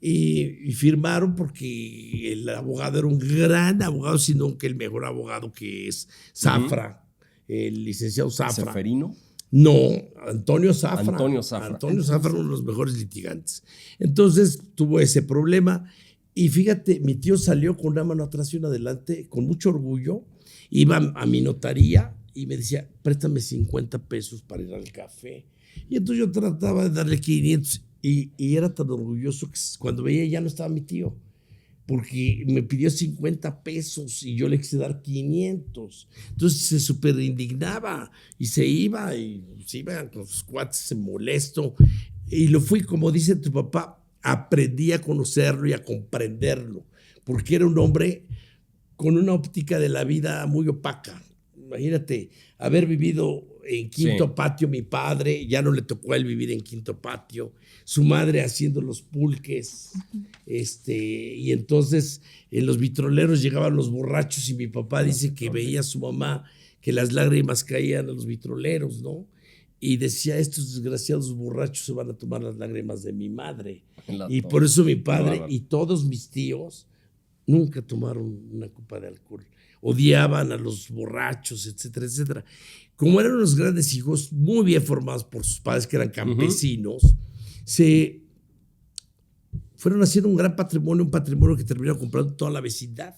Y firmaron porque el abogado era un gran abogado, sino que el mejor abogado, que es Zafra, el licenciado Zafra. ¿Seferino? No, Antonio Zafra. Antonio Zafra. Antonio Zafra, uno de los mejores litigantes. Entonces tuvo ese problema y fíjate, mi tío salió con una mano atrás y una adelante, con mucho orgullo, iba a mi notaría y me decía, préstame 50 pesos para ir al café. Y entonces yo trataba de darle 500 y era tan orgulloso que cuando veía ya no estaba mi tío, porque me pidió 50 pesos y yo le quise dar 500. Entonces se súper indignaba y se iba con sus cuates, se molesto. Y lo fui, como dice tu papá, aprendí a conocerlo y a comprenderlo, porque era un hombre con una óptica de la vida muy opaca. Imagínate, haber vivido en Quinto Patio, mi padre, ya no le tocó a él vivir en Quinto Patio, su madre haciendo los pulques, y entonces en los vitroleros llegaban los borrachos y mi papá dice que veía a su mamá que las lágrimas caían a los vitroleros, ¿no? Y decía, estos desgraciados borrachos se van a tomar las lágrimas de mi madre. Y por eso mi padre y todos mis tíos nunca tomaron una copa de alcohol. Odiaban a los borrachos, etcétera, etcétera. Como eran unos grandes hijos, muy bien formados por sus padres, que eran campesinos, se fueron haciendo un gran patrimonio, un patrimonio que terminaron comprando toda la vecindad.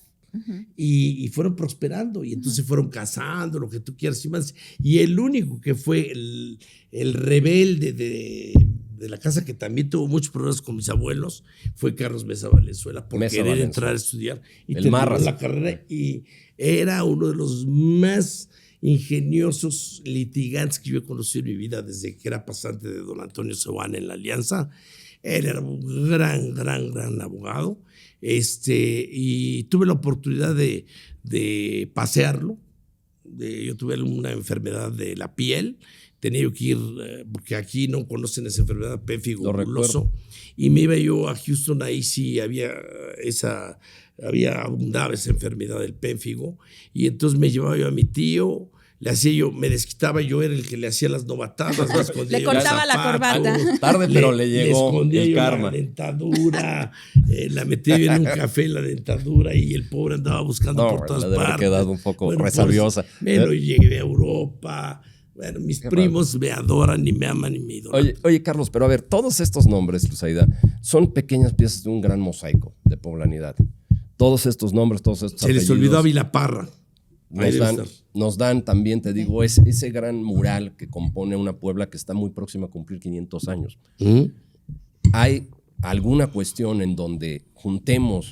Y fueron prosperando, y entonces fueron casando, lo que tú quieras y más. Y el único que fue el rebelde de la casa, que también tuvo muchos problemas con mis abuelos, fue Carlos Mesa Valenzuela, por querer entrar a estudiar y terminó la carrera, y era uno de los más ingeniosos litigantes que yo he conocido en mi vida desde que era pasante de don Antonio Seoane en la Alianza. Él era un gran abogado, y tuve la oportunidad de pasearlo. Yo tuve una enfermedad de la piel, tenía yo que ir, porque aquí no conocen esa enfermedad, pénfigo buloso, y me iba yo a Houston, ahí sí abundaba esa enfermedad del pénfigo, y entonces me llevaba yo a mi tío, le hacía yo, me desquitaba, yo era el que le hacía las novatadas, le cortaba la corbata. Tarde, pero le llegó el karma. La dentadura, la metía yo en un café, la dentadura, y el pobre andaba buscando por todas partes. Ha quedado un poco resabiosa. Me lo llegué a Europa. Bueno, mis primos me adoran y me aman y me idolatran. Oye, Carlos, pero a ver, todos estos nombres, Luzaida, son pequeñas piezas de un gran mosaico de poblanidad. Todos estos nombres, todos estos apellidos. Se les olvidó Ávila Parra. Nos dan también, te digo, ese gran mural que compone una Puebla que está muy próxima a cumplir 500 años. ¿Hay alguna cuestión en donde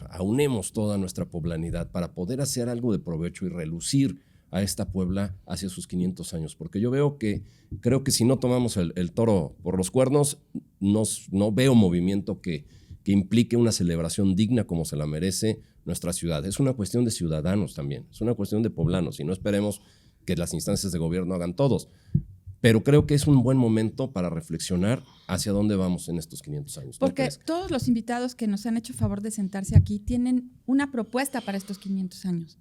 aunemos toda nuestra poblanidad para poder hacer algo de provecho y relucir a esta Puebla hacia sus 500 años? Porque yo creo que si no tomamos el toro por los cuernos, no veo movimiento que implique una celebración digna como se la merece nuestra ciudad. Es una cuestión de ciudadanos también, es una cuestión de poblanos, y no esperemos que las instancias de gobierno hagan todos. Pero creo que es un buen momento para reflexionar hacia dónde vamos en estos 500 años. Porque todos los invitados que nos han hecho favor de sentarse aquí tienen una propuesta para estos 500 años.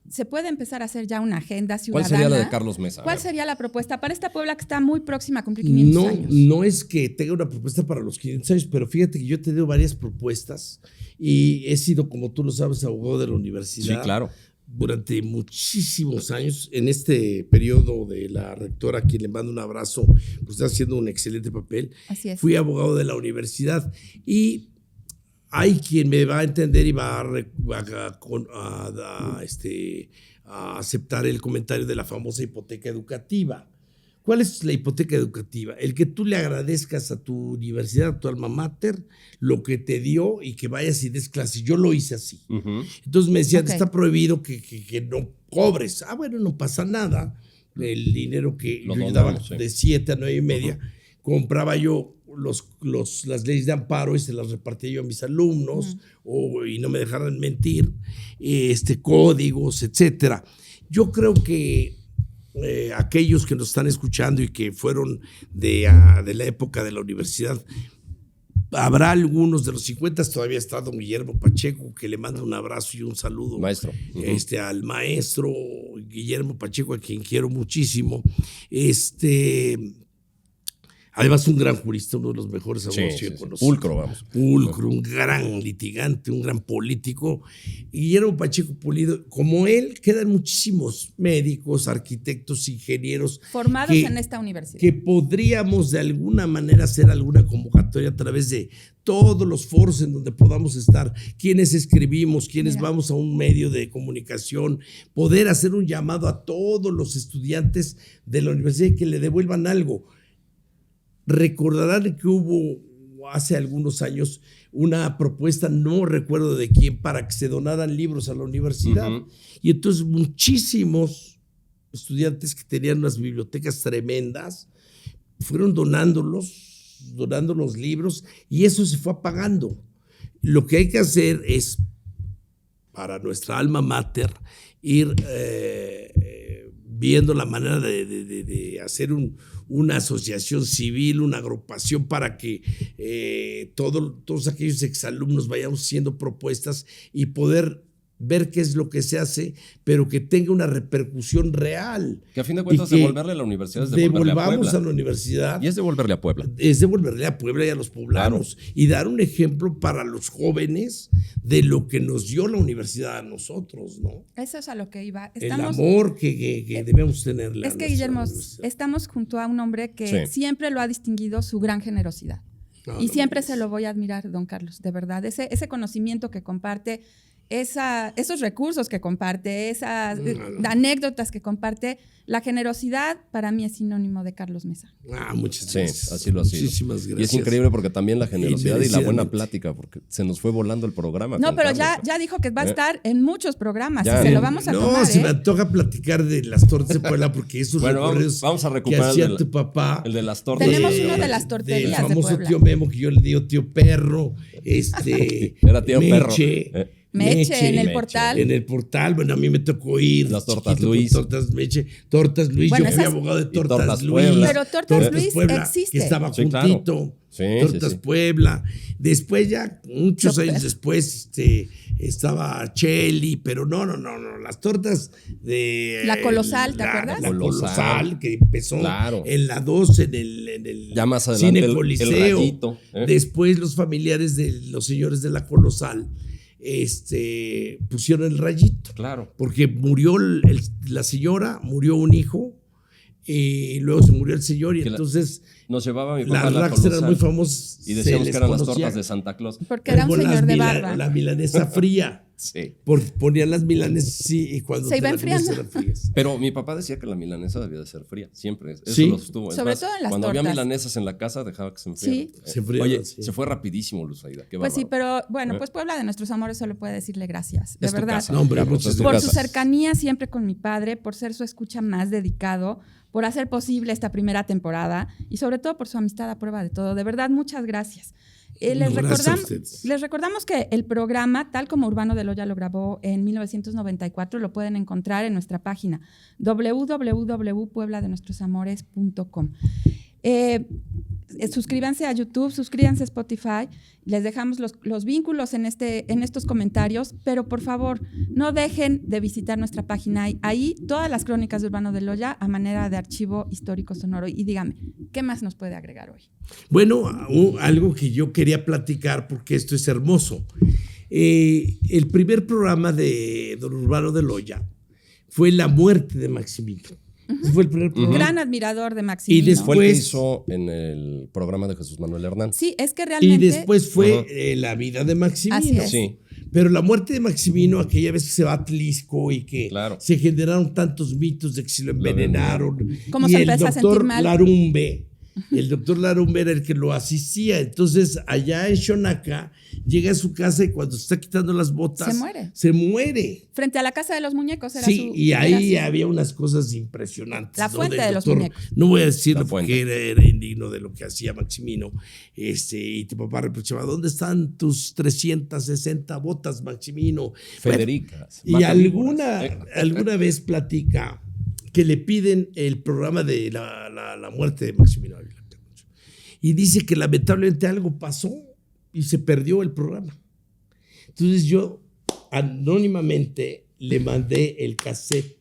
Se puede empezar a hacer ya una agenda ciudadana. ¿Cuál sería la de Carlos Mesa? ¿Cuál sería la propuesta para esta Puebla que está muy próxima a cumplir 500 años? No es que tenga una propuesta para los 500 años, pero fíjate que yo he tenido varias propuestas y he sido, como tú lo sabes, abogado de la universidad. Sí, claro. durante muchísimos años, en este periodo de la rectora, a quien le mando un abrazo, pues está haciendo un excelente papel. Así es. Fui abogado de la universidad y hay quien me va a entender y va a aceptar el comentario de la famosa hipoteca educativa. ¿Cuál es la hipoteca educativa? El que tú le agradezcas a tu universidad, a tu alma mater, lo que te dio y que vayas y des clases. Yo lo hice así. Entonces me decían, está prohibido que no cobres. Bueno, no pasa nada. El dinero que yo daba de 7 a 9 y media, compraba yo las leyes de amparo y se las repartía yo a mis alumnos y no me dejaran mentir, códigos, etcétera. Yo creo que aquellos que nos están escuchando y que fueron de la época de la universidad, habrá algunos de los 50, todavía está don Guillermo Pacheco, que le mando un abrazo y un saludo, maestro. Al maestro Guillermo Pacheco, a quien quiero muchísimo. Además, un gran jurista, uno de los mejores abogados que he conocido. Pulcro, vamos. Pulcro, un gran litigante, un gran político. Guillermo Pacheco Pulido, como él, quedan muchísimos médicos, arquitectos, ingenieros. Formados en esta universidad. Que podríamos de alguna manera hacer alguna convocatoria a través de todos los foros en donde podamos estar, quienes escribimos, quienes vamos a un medio de comunicación, poder hacer un llamado a todos los estudiantes de la universidad y que le devuelvan algo. Recordarán que hubo hace algunos años una propuesta, no recuerdo de quién, para que se donaran libros a la universidad. Y entonces muchísimos estudiantes que tenían unas bibliotecas tremendas fueron donando los libros y eso se fue apagando. Lo que hay que hacer es, para nuestra alma mater, ir viendo la manera de hacer una asociación civil, una agrupación para que todos aquellos exalumnos vayamos haciendo propuestas y poder ver qué es lo que se hace, pero que tenga una repercusión real. Que a fin de cuentas devolverle a la universidad es devolverle a Puebla. Devolvamos a la universidad. Y es devolverle a Puebla. Es devolverle a Puebla y a los poblanos. Claro. Y dar un ejemplo para los jóvenes de lo que nos dio la universidad a nosotros, ¿no? Eso es a lo que iba. El amor que debemos tenerle. Es que, Guillermo, estamos junto a un hombre que siempre lo ha distinguido su gran generosidad. Y siempre se lo voy a admirar, don Carlos, de verdad. Ese conocimiento que comparte, esos recursos que comparte, esas anécdotas que comparte, la generosidad para mí es sinónimo de Carlos Mesa. Muchas gracias. Sí, así lo ha sido. Muchísimas gracias. Y es increíble porque también la generosidad y la buena plática, porque se nos fue volando el programa. No, pero ya dijo que va a estar en muchos programas y se lo vamos a tomar. No, se me antoja platicar de las tortas de Puebla porque esos recorridos vamos a recuperar que hacía tu papá. El de las tortas. Tenemos uno de las torterías del famoso de Puebla. tío Memo, que yo le digo tío Perro, Era tío Meche, Perro. Meche, en el portal. En el portal, bueno, a mí me tocó ir. Las tortas chiquito, Luis. Tortas Meche, Tortas Luis. Bueno, yo fui abogado de Tortas Luis. Puebla. Pero Tortas Luis Puebla, existe. Que estaba juntito. Claro. Tortas Puebla. Después ya, muchos años después, estaba Cheli, pero no. Las tortas de... La Colosal, ¿te acuerdas? La Colosal, que empezó en la 2, en el ya más adelante Cine Coliseo. El Rayito. Después los familiares de los señores de la Colosal pusieron el Rayito. Claro. Porque murió la señora, murió un hijo, y luego se murió el señor, y entonces nos llevaba mi papá las racks eran muy famosas. Y decíamos que eran las tortas de Santa Claus. Porque era un señor de barba. La milanesa fría. Sí. Ponían las milanesas y cuando se iba enfriando. Pero mi papá decía que la milanesa debía de ser fría, siempre. Eso ¿Sí? lo sostuvo. Sobre todo en las cuando tortas. había milanesas en la casa, dejaba que se enfriaran. Sí. Se enfriaban, Oye, sí. se fue rapidísimo, Luzaida. Qué Pues sí, bárbaro. pero bueno, pues Puebla de nuestros amores solo puede decirle gracias, de Es tu verdad. casa. No, hombre, Carlos, muchas es tu Por casa. su cercanía siempre con mi padre, por ser su escucha más dedicado, por hacer posible esta primera temporada y sobre todo por su amistad a prueba de todo. De verdad, muchas gracias. Les recordamos que el programa, tal como Urbano de Loya lo grabó en 1994, lo pueden encontrar en nuestra página www.puebladenuestrosamores.com. Suscríbanse a YouTube, suscríbanse a Spotify. Les dejamos los vínculos en estos comentarios, pero por favor, no dejen de visitar nuestra página. Ahí todas las crónicas de Urbano de Loya a manera de archivo histórico sonoro. Y dígame, ¿qué más nos puede agregar hoy? Bueno, algo que yo quería platicar porque esto es hermoso. el primer programa de don Urbano de Loya fue La muerte de Maximino. Ese fue el primer programa. Gran admirador de Maximino. Y después- Fue el que hizo en el programa de Jesús Manuel Hernández. Sí, es que Y realmente... después fue La vida de Maximino. Así es. Sí. Pero la muerte de Maximino, aquella vez que se va a Atlisco y que Claro. se generaron tantos mitos de que se lo envenenaron. ¿Cómo y se el empezó a sentir doctor mal? Larumbe, el doctor Larumbe era el que lo asistía. Entonces, allá en Xonaca, llega a su casa y cuando se está quitando las botas, Se muere. Se muere. Frente a la casa de los muñecos era Sí, su... y era ahí su- había unas cosas impresionantes. La fuente Del de los doctor. muñecos. No voy a decirlo La fuente. porque era indigno de lo que hacía Maximino. Y tu papá reprochaba, ¿dónde están tus 360 botas, Maximino? Federica. Y alguna vez platica que le piden el programa de la muerte de Maximino Ávila. Y dice que lamentablemente algo pasó y se perdió el programa. Entonces yo anónimamente le mandé el cassette.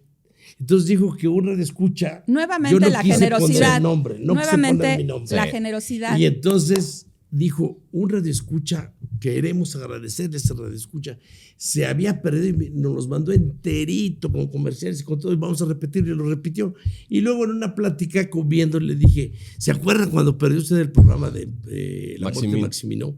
Entonces dijo que una escucha. Nuevamente yo no la quise generosidad. poner nombre, no quise Nuevamente poner mi nombre. la Sí. generosidad. Y entonces dijo, un radioescucha, queremos agradecerle a ese radioescucha, se había perdido y nos los mandó enterito con comerciales y con todo, y vamos a repetirlo, y lo repitió. Y luego en una plática comiendo le dije, ¿se acuerdan cuando perdió usted el programa de La muerte de Maximino?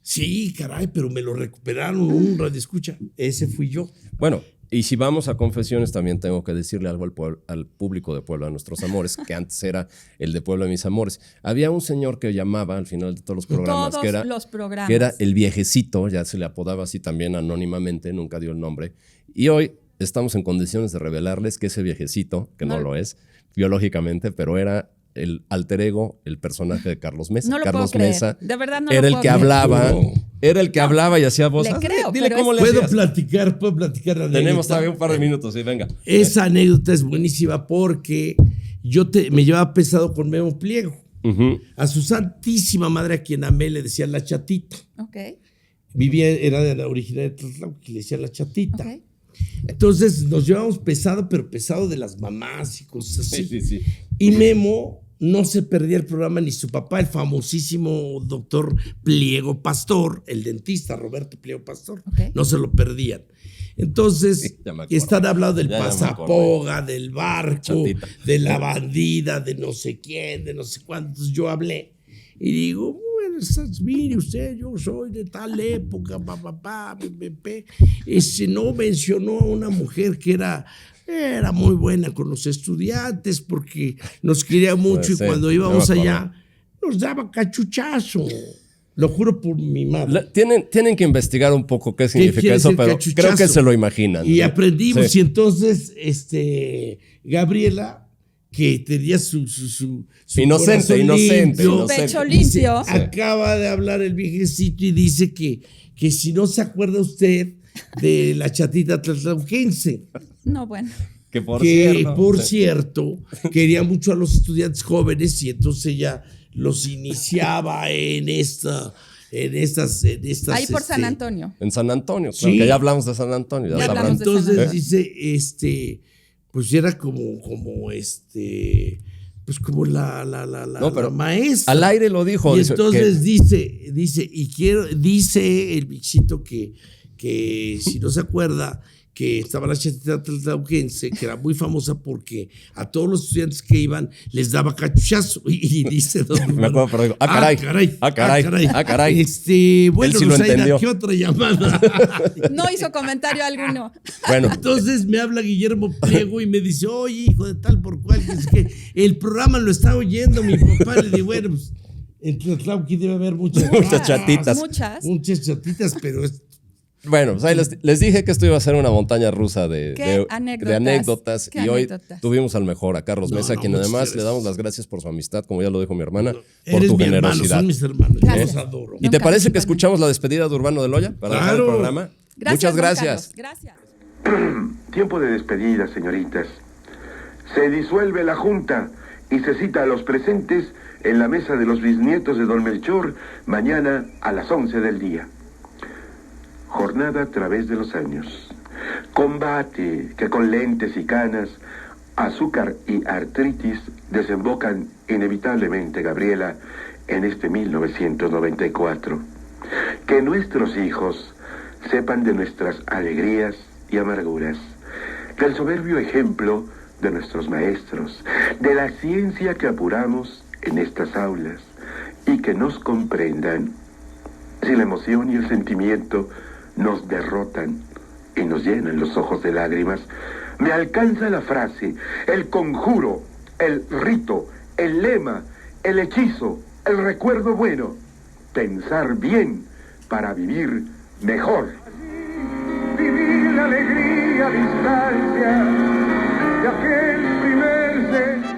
Sí, caray, pero me lo recuperaron un radioescucha. Ese fui yo. Bueno, y si vamos a confesiones, también tengo que decirle algo al público de Puebla de Nuestros Amores, que antes era el de Puebla de Mis Amores. Había un señor que llamaba al final de todos los programas, Todos los programas. que era el viejecito, ya se le apodaba así también anónimamente, nunca dio el nombre. Y hoy estamos en condiciones de revelarles que ese viejecito, que no lo es biológicamente, pero era el alter ego, el personaje de Carlos Mesa. No lo Carlos puedo creer. Mesa De verdad no era lo el puedo que creer. hablaba, No. era el que hablaba y hacía voz. Le creo, Dile pero cómo es- le ¿Puedo hacías. platicar la Tenemos anécdota? todavía un par de minutos, sí, venga. Esa anécdota es buenísima porque me llevaba pesado con Memo Pliego. Ujú. A su santísima madre, a quien amé, le decían la chatita. Ok, Era de la originaria de Tlaxcala, que le decían la chatita. ok. Entonces nos llevábamos pesado, pero pesado de las mamás y cosas así. Sí. Y Memo no se perdía el programa ni su papá, el famosísimo doctor Pliego Pastor, el dentista Roberto Pliego Pastor. Ok. No se lo perdían. Entonces, Sí, ya me acuerdo. están hablando del Ya me pasapoga, del barco, Chatita. de la bandida, de no sé quién, de no sé cuántos. Yo hablé y digo, bueno, mire usted, yo soy de tal época, no mencionó a una mujer que era muy buena con los estudiantes porque nos quería mucho y Sí, cuando yo íbamos me acuerdo. allá nos daba cachuchazo. Lo juro por mi madre. Tienen que investigar un poco qué significa quiere eso, decir pero cachuchazo? creo que se lo imaginan. Y ¿no? aprendimos, Sí. y entonces Gabriela, que tenía su Inocente, corazón inocente, limpio, inocente. Pecho dice, limpio. Sí. acaba de hablar el viejecito y dice que si no se acuerda usted de la chatita tlaxcalquense, No, bueno. Que por que cierto. por sí. cierto quería mucho a los estudiantes jóvenes y entonces ella los iniciaba en estas Ahí por San Antonio. En San Antonio, claro, Sí. que ya hablamos de San Antonio. Ya sabrán. hablamos de San Entonces Antonio. dice, pues era como pues como la No, pero maestra. Al aire lo dijo. Y dice entonces que- dice el bichito que si no se acuerda, que estaba la chatita tlaxcalquense, que era muy famosa porque a todos los estudiantes que iban les daba cachuchazo. Y dice don Me acuerdo, pero digo, caray. Bueno, Él sí lo Rosaida, entendió. ¿qué otra llamada? No hizo comentario alguno. Bueno, Entonces me habla Guillermo Pliego y me dice, oye, hijo de tal por cual, que es que el programa lo está oyendo mi papá. Le digo, bueno, pues en Tlaxcala debe haber muchas chatitas. Muchas chatitas, pero bueno, pues ahí les dije que esto iba a ser una montaña rusa de anécdotas. anécdotas. Qué Y hoy anécdotas. tuvimos al mejor, a Carlos No, Mesa, no, quien muchas además gracias. le damos las gracias por su amistad, como ya lo dijo mi hermana, por eres tu mi hermano, generosidad. son mis hermanos, yo Gracias. los adoro. ¿Y te Nunca parece que principalmente. escuchamos la despedida de Urbano de Loya para dejar el Claro. programa? Gracias, Muchas Juan gracias. Carlos. Gracias. Tiempo de despedida, señoritas. Se disuelve la junta y se cita a los presentes en la mesa de los bisnietos de don Melchor mañana a las 11 del día. Jornada a través de los años. Combate que con lentes y canas, azúcar y artritis desembocan inevitablemente, Gabriela, en este 1994. Que nuestros hijos sepan de nuestras alegrías y amarguras, del soberbio ejemplo de nuestros maestros, de la ciencia que apuramos en estas aulas, y que nos comprendan. Si la emoción y el sentimiento nos derrotan y nos llenan los ojos de lágrimas, me alcanza la frase, el conjuro, el rito, el lema, el hechizo, el recuerdo bueno. Pensar bien para vivir mejor. Vivir la alegría a distancia de aquel primer ser.